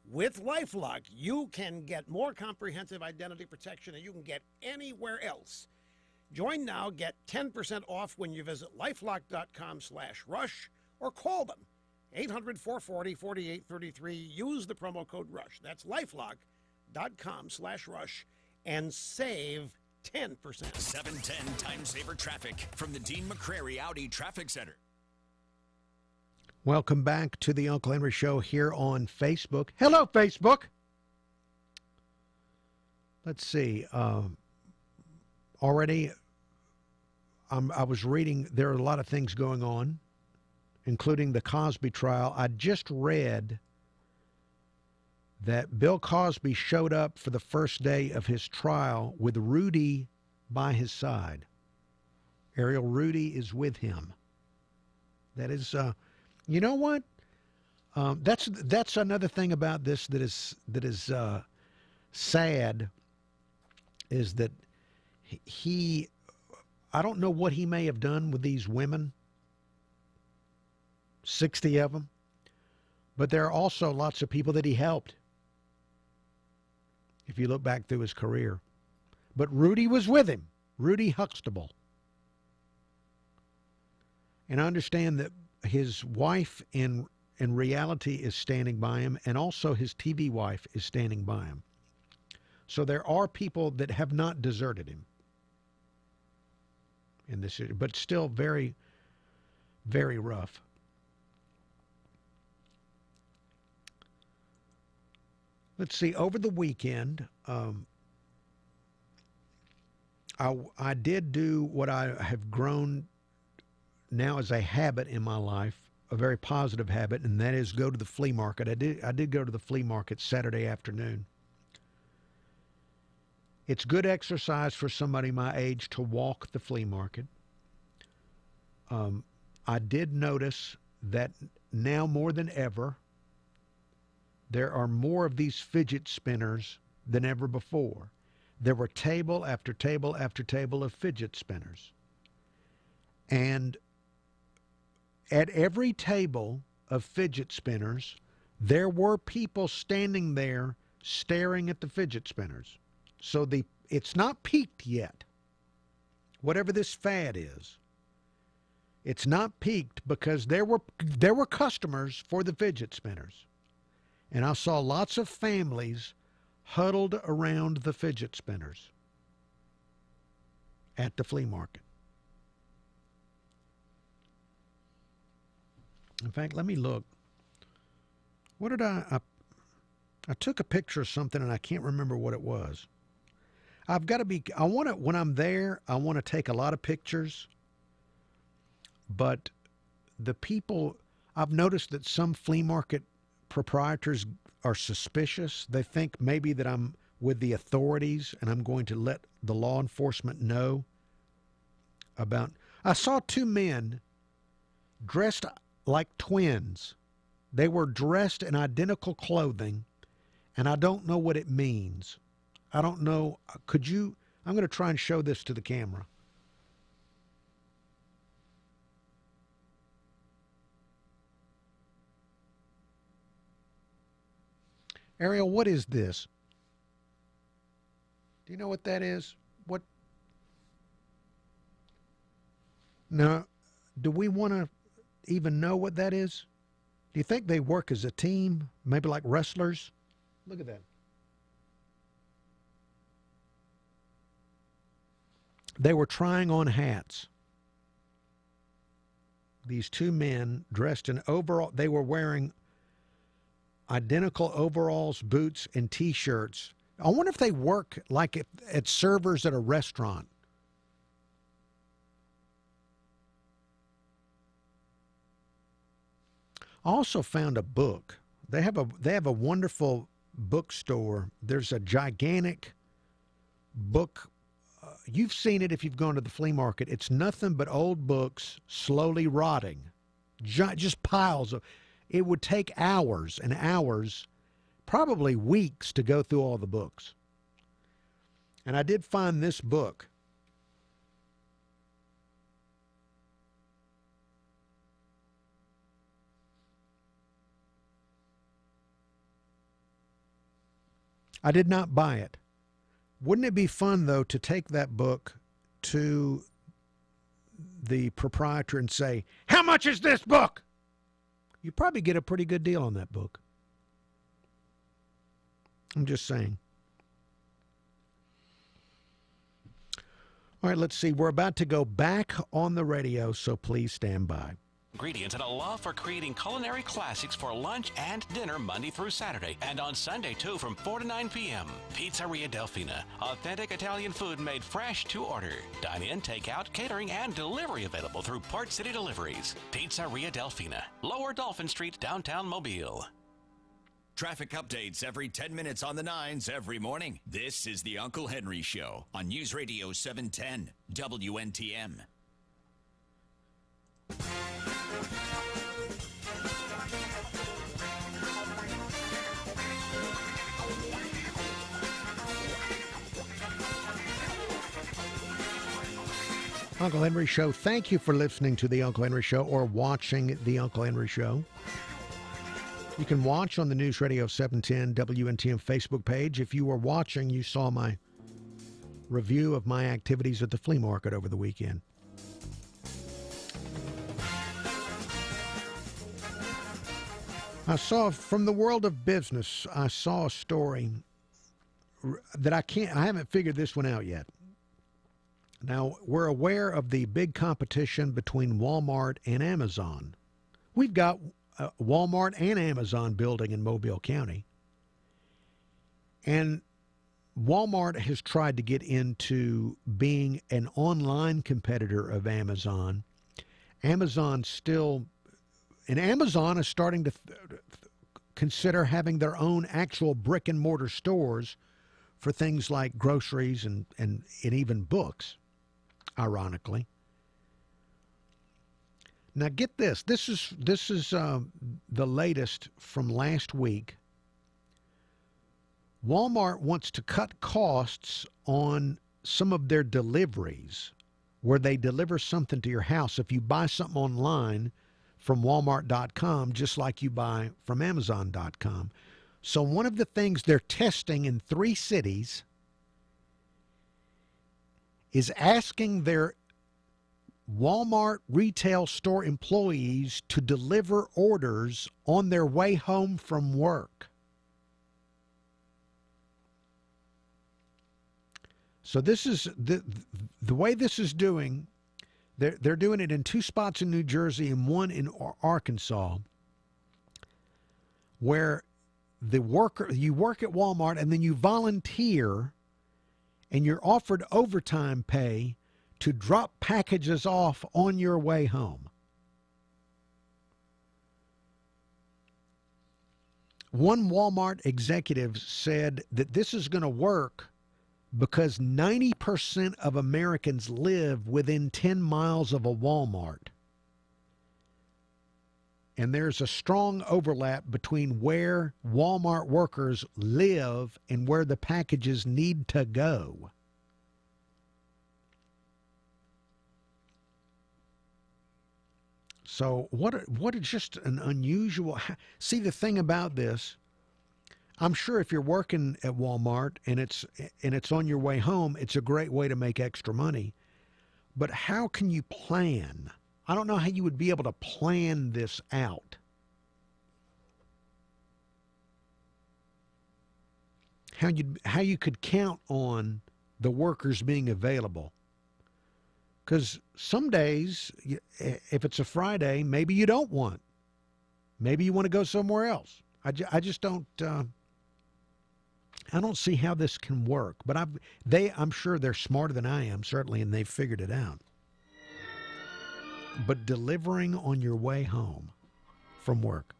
with LifeLock, you can get more comprehensive identity protection than you can get anywhere else. Join now, get 10% off when you visit lifelock.com/rush or call them. 800-440-4833. Use the promo code RUSH. That's lifelock.com/rush and save 10%. 710 Time Saver Traffic from the Dean McCrary Audi Traffic Center. Welcome back to the Uncle Henry Show here on Facebook. Hello, Facebook. Let's see. Already, I was reading, there are a lot of things going on, including the Cosby trial. I just read that Bill Cosby showed up for the first day of his trial with Rudy by his side. Ariel, Rudy is with him. That is, you know what? That's another thing about this that is sad, is that he, I don't know what he may have done with these women, 60 of them, but there are also lots of people that he helped, if you look back through his career. But Rudy was with him, Rudy Huxtable. And I understand that his wife in reality is standing by him, and also his TV wife is standing by him. So there are people that have not deserted him in this, but still very, very rough. Let's see, over the weekend, I did do what I have grown now as a habit in my life, a very positive habit, and that is go to the flea market. I did go to the flea market Saturday afternoon. It's good exercise for somebody my age to walk the flea market. I did notice that now more than ever, there are more of these fidget spinners than ever before. There were table after table after table of fidget spinners. And at every table of fidget spinners, there were people standing there staring at the fidget spinners. So it's not peaked yet. Whatever this fad is, it's not peaked, because there were customers for the fidget spinners. And I saw lots of families huddled around the fidget spinners at the flea market. In fact, let me look. What did I took a picture of something and I can't remember what it was. When I'm there, I want to take a lot of pictures, but the people, I've noticed that some flea market proprietors are suspicious. They think maybe that I'm with the authorities and I'm going to let the law enforcement know about. I saw two men dressed like twins. They were dressed in identical clothing, and I don't know what it means. I don't know. I'm going to try and show this to the camera. Ariel, what is this? Do you know what that is? What? Now, do we want to even know what that is? Do you think they work as a team, maybe like wrestlers? Look at that. They were trying on hats. These two men dressed in overall, they were wearing identical overalls, boots, and T-shirts. I wonder if they work like at servers at a restaurant. I also found a book. They have a wonderful bookstore. There's a gigantic book. You've seen it if you've gone to the flea market. It's nothing but old books slowly rotting. Just piles of. It would take hours and hours, probably weeks, to go through all the books. And I did find this book. I did not buy it. Wouldn't it be fun, though, to take that book to the proprietor and say, "How much is this book?" You probably get a pretty good deal on that book. I'm just saying. All right, let's see. We're about to go back on the radio, so please stand by. Ingredients and a love for creating culinary classics for lunch and dinner Monday through Saturday, and on Sunday too from 4 to 9 p.m. Pizzeria Delfina. Authentic Italian food made fresh to order. Dine-in, takeout, catering, and delivery available through Port City Deliveries. Pizzeria Delfina, Lower Dolphin Street, downtown Mobile. Traffic updates every 10 minutes on the 9s every morning. This is the Uncle Henry Show on News Radio 710 WNTM. Uncle Henry Show. Thank you for listening to the Uncle Henry Show or watching the Uncle Henry Show. You can watch on the News Radio 710 WNTM Facebook page. If you were watching, you saw my review of my activities at the flea market over the weekend. I saw, from the world of business, I saw a story that I haven't figured this one out yet. Now, we're aware of the big competition between Walmart and Amazon. We've got Walmart and Amazon building in Mobile County. And Walmart has tried to get into being an online competitor of Amazon. Amazon is starting to consider having their own actual brick and mortar stores for things like groceries and even books, ironically. Now get this. This is the latest from last week. Walmart wants to cut costs on some of their deliveries, where they deliver something to your house. If you buy something online from Walmart.com, just like you buy from Amazon.com. So one of the things they're testing in 3 cities is asking their Walmart retail store employees to deliver orders on their way home from work. So this is the way this is doing. They're doing it in 2 spots in New Jersey and 1 in Arkansas, where you work at Walmart and then you volunteer and you're offered overtime pay to drop packages off on your way home. One Walmart executive said that this is going to work because 90% of Americans live within 10 miles of a Walmart. And there's a strong overlap between where Walmart workers live and where the packages need to go. So what is just an unusual... See, the thing about this, I'm sure if you're working at Walmart and it's on your way home, it's a great way to make extra money. But how can you plan? I don't know how you would be able to plan this out. How you could count on the workers being available. Because some days, if it's a Friday, maybe you don't want. Maybe you want to go somewhere else. I just don't... I don't see how this can work, but I'm sure they're smarter than I am, certainly, and they've figured it out. But delivering on your way home from work.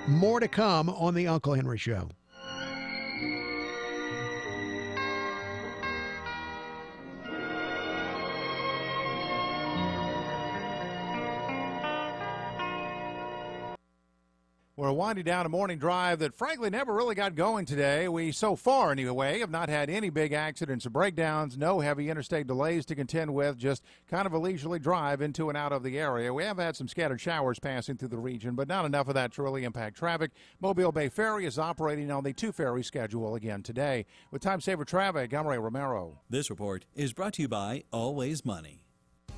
More to come on the Uncle Henry Show. We're winding down a morning drive that frankly never really got going today. We, so far anyway, have not had any big accidents or breakdowns, no heavy interstate delays to contend with, just kind of a leisurely drive into and out of the area. We have had some scattered showers passing through the region, but not enough of that to really impact traffic. Mobile Bay Ferry is operating on the 2-ferry schedule again today. With Time Saver Traffic, I'm Ray Romero. This report is brought to you by Always Money.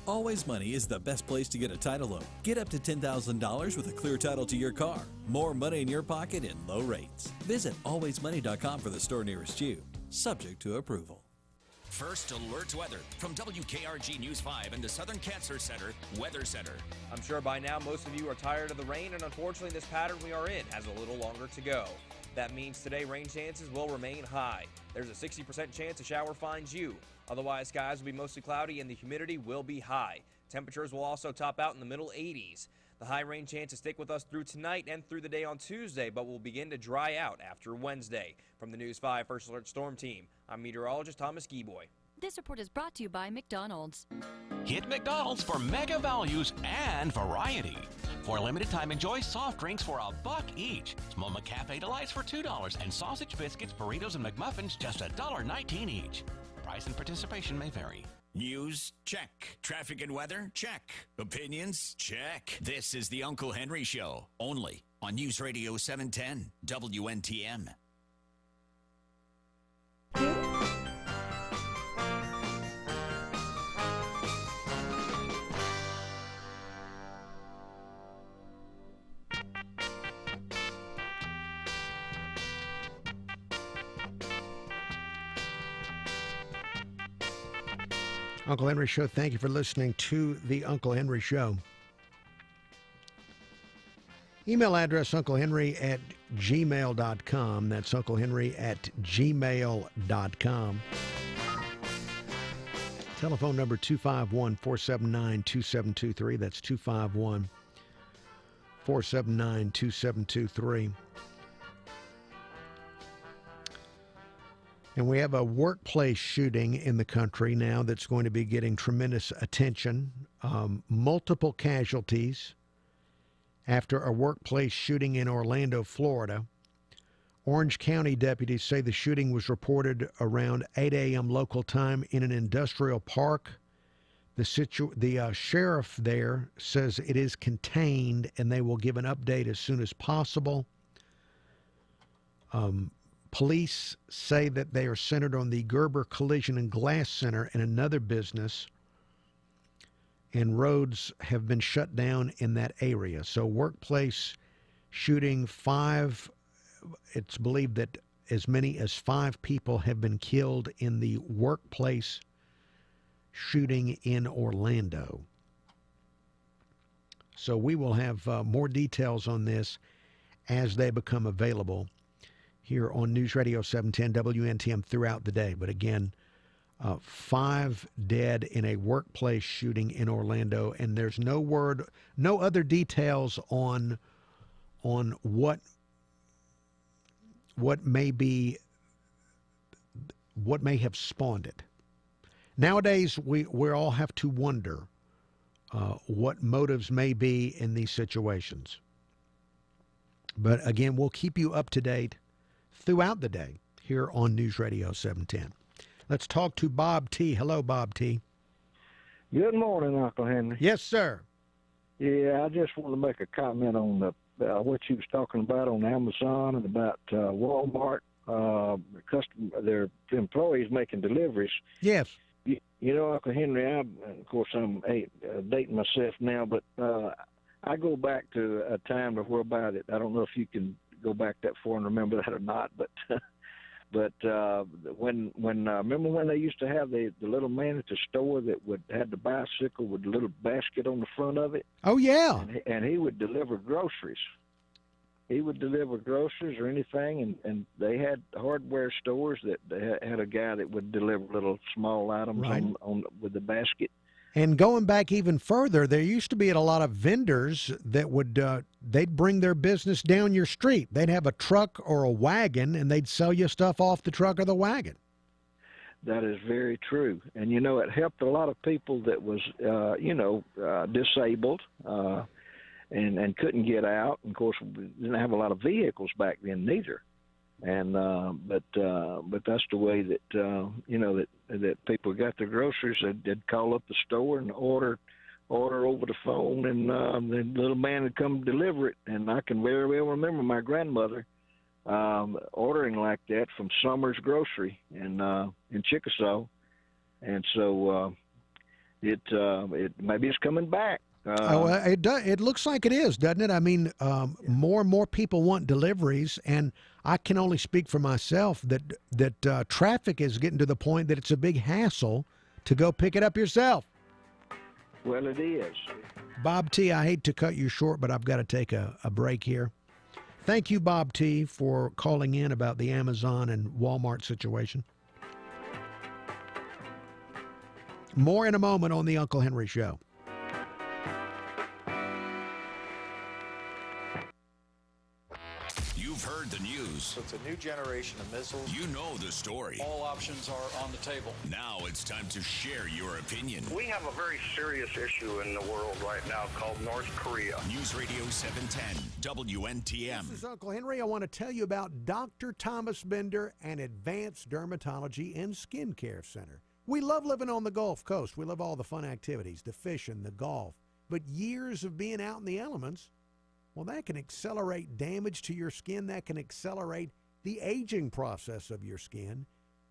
Always Money is the best place to get a title loan. Get up to $10,000 with a clear title to your car. More money in your pocket and low rates. Visit alwaysmoney.com for the store nearest you. Subject to approval. First Alert Weather from WKRG News 5 and the Southern Cancer Center Weather Center. I'm sure by now most of you are tired of the rain, and unfortunately this pattern we are in has a little longer to go. That means today rain chances will remain high. There's a 60% chance a shower finds you. Otherwise, skies will be mostly cloudy and the humidity will be high. Temperatures will also top out in the middle 80s. The high rain chances stick with us through tonight and through the day on Tuesday, but will begin to dry out after Wednesday. From the News 5 First Alert Storm Team, I'm meteorologist Thomas Gieboy. This report is brought to you by McDonald's. Hit McDonald's for mega values and variety. For a limited time, enjoy soft drinks for $1 each. Small McCafe Delights for $2, and sausage biscuits, burritos, and McMuffins just $1.19 each. Price and participation may vary. News? Check. Traffic and weather? Check. Opinions? Check. This is the Uncle Henry Show, only on News Radio 710 WNTM. Uncle Henry Show, thank you for listening to the Uncle Henry Show. Email address unclehenry@gmail.com. That's unclehenry@gmail.com. Telephone number 251-479-2723. That's 251-479-2723. And we have a workplace shooting in the country now that's going to be getting tremendous attention. Multiple casualties after a workplace shooting in Orlando, Florida. Orange County deputies say the shooting was reported around 8 a.m. local time in an industrial park. The sheriff there says it is contained and they will give an update as soon as possible. Police say that they are centered on the Gerber Collision and Glass Center and another business, and roads have been shut down in that area. So workplace shooting, it's believed that as many as 5 people have been killed in the workplace shooting in Orlando. So we will have more details on this as they become available here on News Radio 710 WNTM throughout the day. But again, 5 dead in a workplace shooting in Orlando, and there's no other details on what may have spawned it. Nowadays, we all have to wonder what motives may be in these situations. But again, we'll keep you up to date throughout the day here on News Radio 710. Let's talk to Bob T. Hello, Bob T. Good morning, Uncle Henry. Yes, sir. Yeah, I just want to make a comment on what you was talking about on Amazon and about Walmart, their employees making deliveries. Yes. You know, Uncle Henry, of course, I'm dating myself now, but I go back to a time whereby that I don't know if you can go back that far and remember that or not, but when remember when they used to have the little man at the store that had the bicycle with the little basket on the front of it? Oh yeah. And he would deliver groceries. He would deliver groceries or anything, and they had hardware stores that they had a guy that would deliver little small items on with the basket. And going back even further, there used to be a lot of vendors that would they'd bring their business down your street. They'd have a truck or a wagon, and they'd sell you stuff off the truck or the wagon. That is very true. And, you know, it helped a lot of people that was, disabled and couldn't get out. And, of course, we didn't have a lot of vehicles back then neither. And but that's the way that that people got their groceries. They'd call up the store and order over the phone, and the little man would come deliver it. And I can very well remember my grandmother ordering like that from Summers Grocery in Chickasaw, and so it maybe it's coming back. It looks like it is, doesn't it? I mean, more and more people want deliveries, and I can only speak for myself that traffic is getting to the point that it's a big hassle to go pick it up yourself. Well, it is. Bob T., I hate to cut you short, but I've got to take a break here. Thank you, Bob T., for calling in about the Amazon and Walmart situation. More in a moment on the Uncle Henry Show. You've heard the news. It's a new generation of missiles. You know the story. All options are on the table. Now it's time to share your opinion. We have a very serious issue in the world right now called North Korea. News Radio 710, WNTM. This is Uncle Henry. I want to tell you about Dr. Thomas Bender and Advanced Dermatology and Skincare Center. We love living on the Gulf Coast. We love all the fun activities, the fishing, the golf. But years of being out in the elements, well, that can accelerate damage to your skin. That can accelerate the aging process of your skin.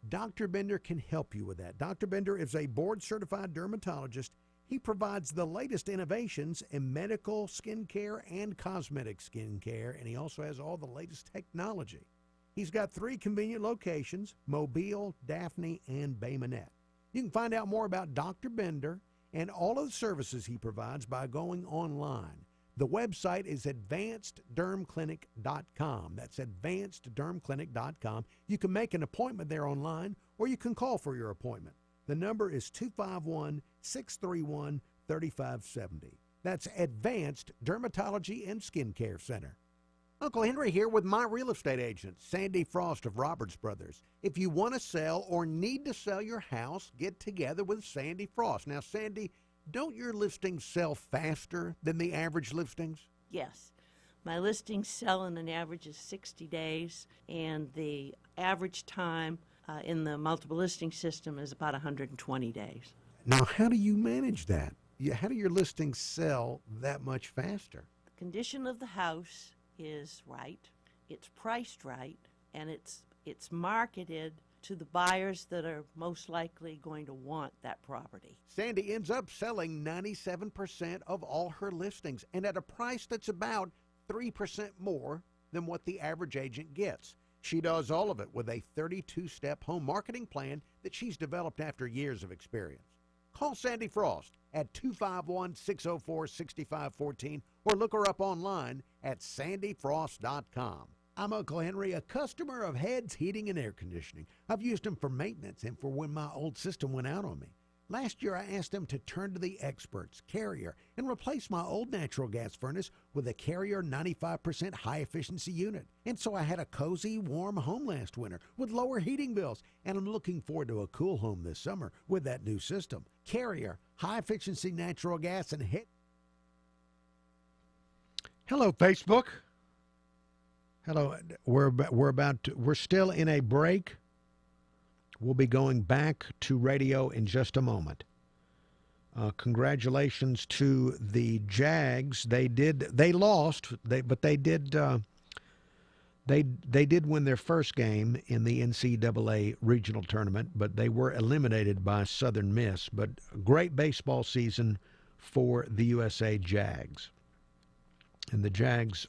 Dr. Bender can help you with that. Dr. Bender is a board-certified dermatologist. He provides the latest innovations in medical skincare and cosmetic skincare, and he also has all the latest technology. He's got 3 convenient locations, Mobile, Daphne, and Bay Minette. You can find out more about Dr. Bender and all of the services he provides by going online. The website is advanceddermclinic.com. That's advanceddermclinic.com. You can make an appointment there online, or you can call for your appointment. The number is 251-631-3570. That's Advanced Dermatology and Skincare Center. Uncle Henry here with my real estate agent, Sandy Frost of Roberts Brothers. If you want to sell or need to sell your house, get together with Sandy Frost. Now, Sandy, don't your listings sell faster than the average listings? Yes. My listings sell in an average of 60 days, and the average time in the multiple listing system is about 120 days. Now, how do you manage that? How do your listings sell that much faster? The condition of the house is right, it's priced right, and it's marketed to the buyers that are most likely going to want that property. Sandy ends up selling 97% of all her listings, and at a price that's about 3% more than what the average agent gets. She does all of it with a 32-step home marketing plan that she's developed after years of experience. Call Sandy Frost at 251-604-6514 or look her up online at sandyfrost.com. I'm Uncle Henry, a customer of Heads Heating and Air Conditioning. I've used them for maintenance and for when my old system went out on me. Last year, I asked them to turn to the experts, Carrier, and replace my old natural gas furnace with a Carrier 95% high-efficiency unit. And so I had a cozy, warm home last winter with lower heating bills. And I'm looking forward to a cool home this summer with that new system. Carrier, high-efficiency natural gas and hit. Hello, Facebook. Hello. We're still in a break. We'll be going back to radio in just a moment. Congratulations to the Jags. They lost, but they did win their first game in the NCAA regional tournament, but they were eliminated by Southern Miss. But a great baseball season for the USA Jags. And the Jags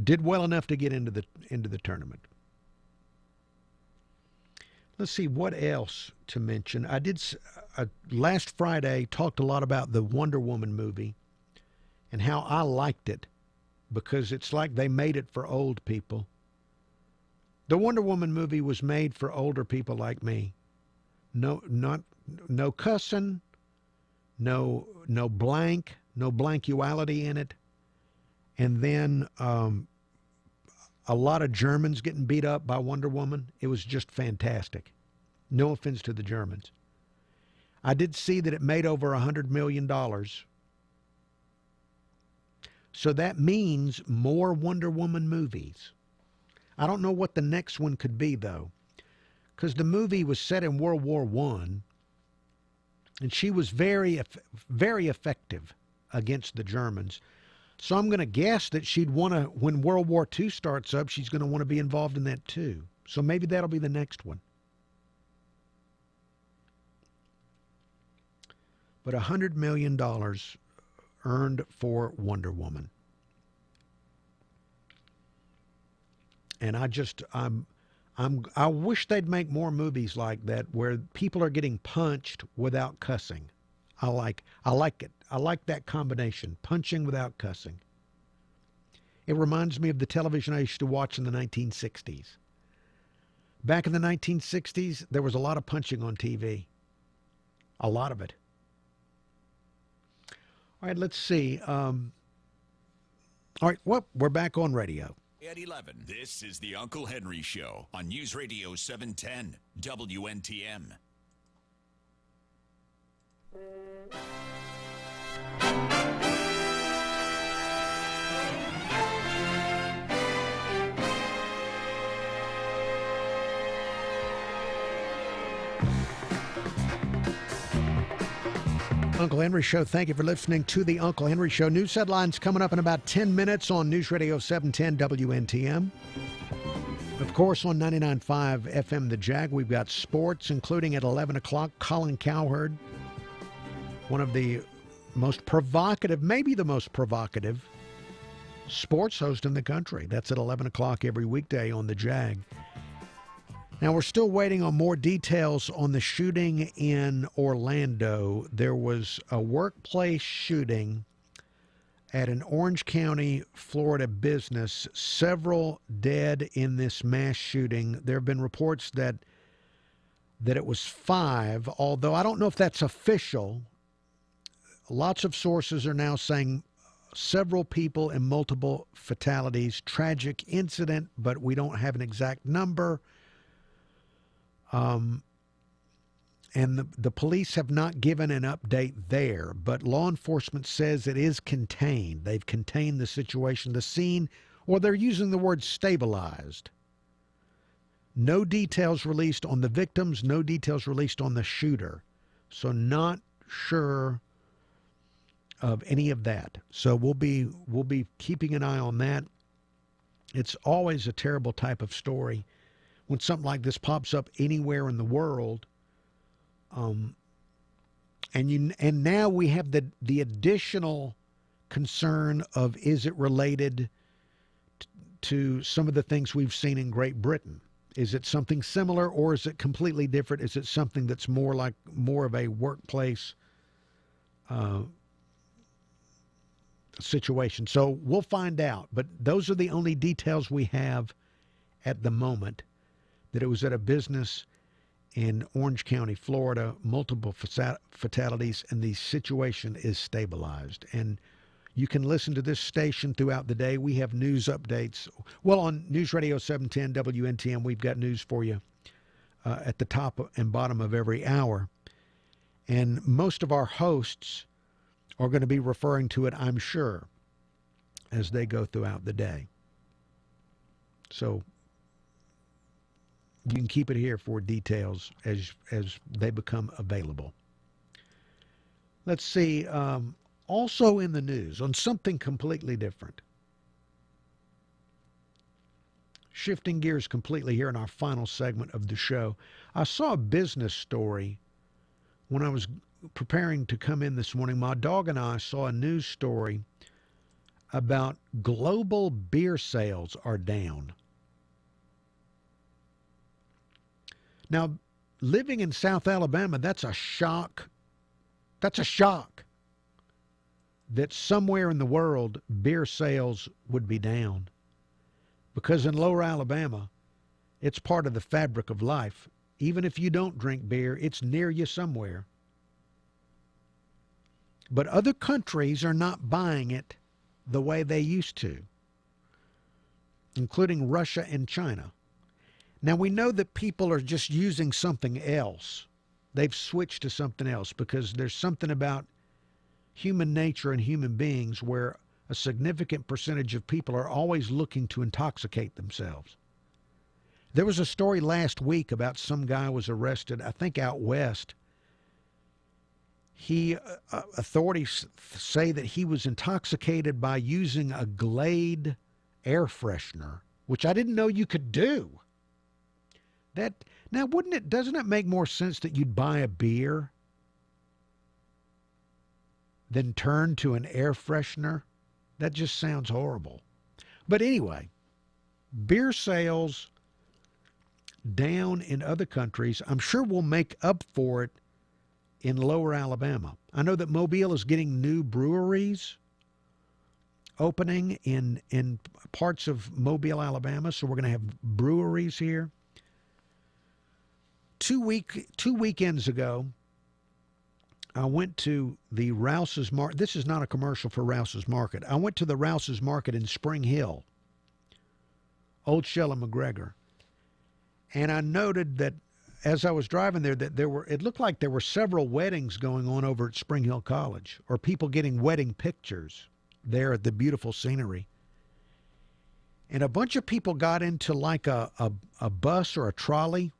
did well enough to get into the tournament. Let's see what else to mention. I did last Friday talked a lot about the Wonder Woman movie and how I liked it because it's like they made it for old people. The Wonder Woman movie was made for older people like me. No cussing, no blankuality in it, and then a lot of Germans getting beat up by Wonder Woman. It was just fantastic. No offense to the Germans. I did see that it made over $100 million. So that means more Wonder Woman movies. I don't know what the next one could be, though, because the movie was set in World War I, and she was very, very effective against the Germans. So I'm going to guess that she'd want to, when World War II starts up, she's going to want to be involved in that too. So maybe that'll be the next one. But $100 million earned for Wonder Woman. And I wish they'd make more movies like that where people are getting punched without cussing. I like it. I like that combination, punching without cussing. It reminds me of the television I used to watch in the 1960s. Back in the 1960s, there was a lot of punching on TV. A lot of it. All right, let's see. All right, well, we're back on radio. At 11, this is the Uncle Henry Show on News Radio 710 WNTM. Uncle Henry Show. Thank you for listening to the Uncle Henry Show. News headlines coming up in about 10 minutes on News Radio 710 WNTM. Of course, on 99.5 FM The Jag, we've got sports, including at 11 o'clock, Colin Cowherd, one of the most provocative, maybe the most provocative sports host in the country. That's at 11 o'clock every weekday on The Jag. Now, we're still waiting on more details on the shooting in Orlando. There was a workplace shooting at an Orange County, Florida business. Several dead in this mass shooting. There have been reports that it was 5, although I don't know if that's official. Lots of sources are now saying several people and multiple fatalities. Tragic incident, but we don't have an exact number. And the police have not given an update there, but law enforcement says it is contained. They've contained the situation, the scene, or they're using the word stabilized. No details released on the victims, no details released on the shooter. So not sure of any of that. So we'll be keeping an eye on that. It's always a terrible type of story when something like this pops up anywhere in the world. And now we have the additional concern of, is it related to some of the things we've seen in Great Britain? Is it something similar, or is it completely different? Is it something that's more of a workplace situation? So we'll find out. But those are the only details we have at the moment, that it was at a business in Orange County, Florida, multiple fatalities, and the situation is stabilized. And you can listen to this station throughout the day. We have news updates. Well, on News Radio 710 WNTM, we've got news for you at the top and bottom of every hour. And most of our hosts are going to be referring to it, I'm sure, as they go throughout the day. So you can keep it here for details as they become available. Let's see. Also in the news, on something completely different. Shifting gears completely here in our final segment of the show. I saw a business story when I was preparing to come in this morning. My dog and I saw a news story about global beer sales are down. Now, living in South Alabama, that's a shock. That's a shock that somewhere in the world beer sales would be down. Because in Lower Alabama, it's part of the fabric of life. Even if you don't drink beer, it's near you somewhere. But other countries are not buying it the way they used to, including Russia and China. Now, we know that people are just using something else. They've switched to something else because there's something about human nature and human beings where a significant percentage of people are always looking to intoxicate themselves. There was a story last week about some guy was arrested, I think out west. Authorities say that he was intoxicated by using a Glade air freshener, which I didn't know you could do. Now, doesn't it make more sense that you'd buy a beer than turn to an air freshener? That just sounds horrible. But anyway, beer sales down in other countries. I'm sure we'll make up for it in Lower Alabama. I know that Mobile is getting new breweries opening in parts of Mobile, Alabama, so we're going to have breweries here. 2 weekends ago, I went to the Rouse's Market. This is not a commercial for Rouse's Market. I went to the Rouse's Market in Spring Hill, Old Shell and McGregor, and I noted that as I was driving there, that it looked like there were several weddings going on over at Spring Hill College, or people getting wedding pictures there at the beautiful scenery. And a bunch of people got into like a bus or a trolley.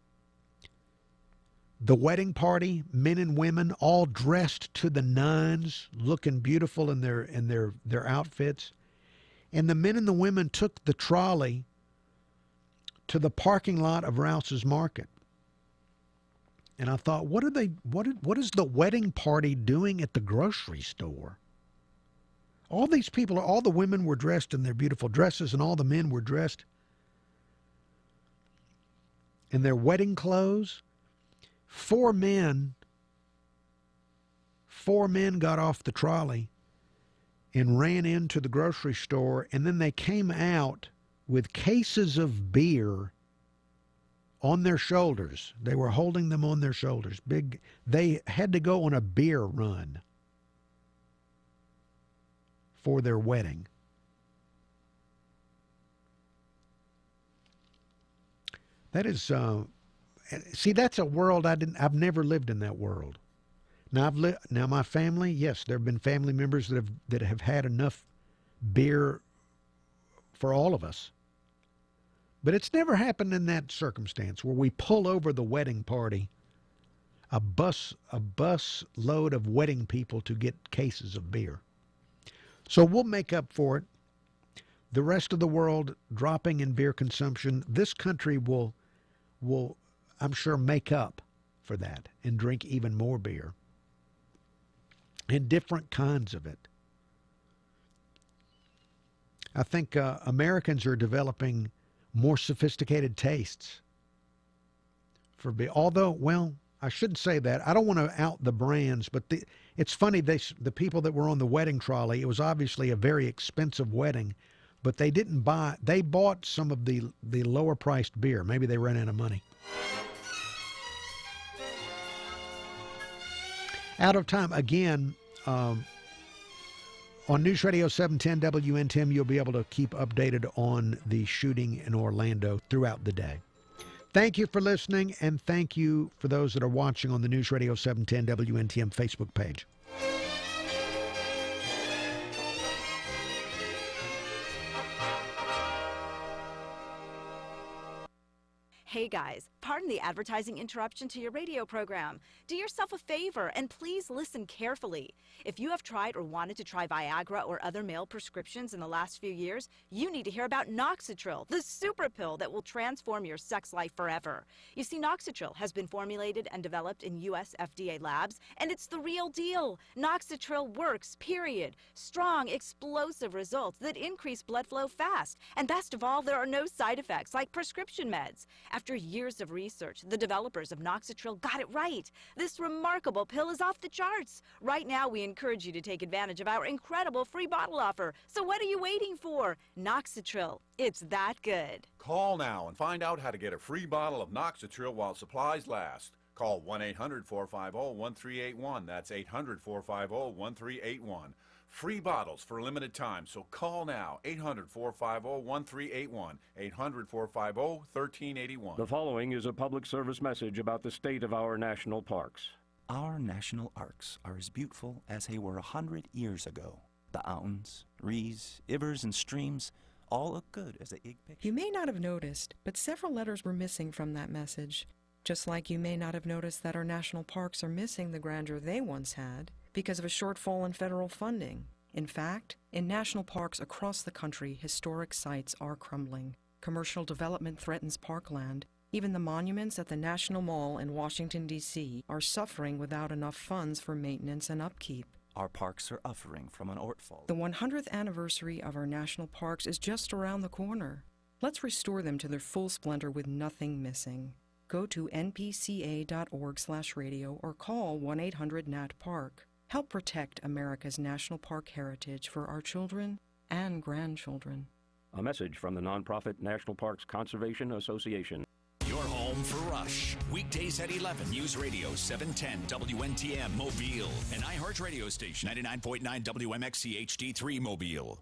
The wedding party, men and women, all dressed to the nines, looking beautiful in their outfits. And the men and the women took the trolley to the parking lot of Rouse's Market. And I thought, what is the wedding party doing at the grocery store? All these people, all the women were dressed in their beautiful dresses, and all the men were dressed in their wedding clothes. Four men got off the trolley and ran into the grocery store, and then they came out with cases of beer on their shoulders. They were holding them on their shoulders. They had to go on a beer run for their wedding. That is, see, that's a world I've never lived in that world. Now now my family, yes, there have been family members that have had enough beer for all of us. But it's never happened in that circumstance where we pull over the wedding party, a bus load of wedding people to get cases of beer. So we'll make up for it. The rest of the world dropping in beer consumption, this country will I'm sure make up for that and drink even more beer. And different kinds of it. I think Americans are developing more sophisticated tastes for beer. Although, well, I shouldn't say that. I don't want to out the brands, but it's funny, the people that were on the wedding trolley, it was obviously a very expensive wedding, but they bought some of the lower priced beer. Maybe they ran out of money. Out of time again. On News Radio 710 WNTM, you'll be able to keep updated on the shooting in Orlando throughout the day. Thank you for listening, and thank you for those that are watching on the News Radio 710 WNTM Facebook page. Hey guys, pardon the advertising interruption to your radio program. Do yourself a favor and please listen carefully. If you have tried or wanted to try Viagra or other male prescriptions in the last few years, you need to hear about Noxitril, the super pill that will transform your sex life forever. You see, Noxitril has been formulated and developed in U.S. FDA labs, and it's the real deal. Noxitril works, period. Strong, explosive results that increase blood flow fast. And best of all, there are no side effects like prescription meds. After years of research, the developers of Noxitril got it right. This remarkable pill is off the charts. Right now, we encourage you to take advantage of our incredible free bottle offer. So what are you waiting for? Noxitril, it's that good. Call now and find out how to get a free bottle of Noxitril while supplies last. Call 1-800-450-1381. That's 800-450-1381. Free bottles for a limited time, so call now, 800-450-1381, 800-450-1381. The following is a public service message about the state of our national parks. Our national parks are as beautiful as they were 100 years ago. The mountains, rivers, rivers, and streams all look good as a big picture. You may not have noticed, but several letters were missing from that message. Just like you may not have noticed that our national parks are missing the grandeur they once had because of a shortfall in federal funding. In fact, in national parks across the country, historic sites are crumbling. Commercial development threatens parkland. Even the monuments at the National Mall in Washington, D.C. are suffering without enough funds for maintenance and upkeep. Our parks are suffering from an shortfall. The 100th anniversary of our national parks is just around the corner. Let's restore them to their full splendor with nothing missing. Go to npca.org/radio or call 1-800-NAT-PARK. Help protect America's national park heritage for our children and grandchildren. A message from the nonprofit National Parks Conservation Association. Your home for Rush. Weekdays at 11. News Radio 710 WNTM Mobile. An iHeart radio station. 99.9 WMXC HD3 Mobile.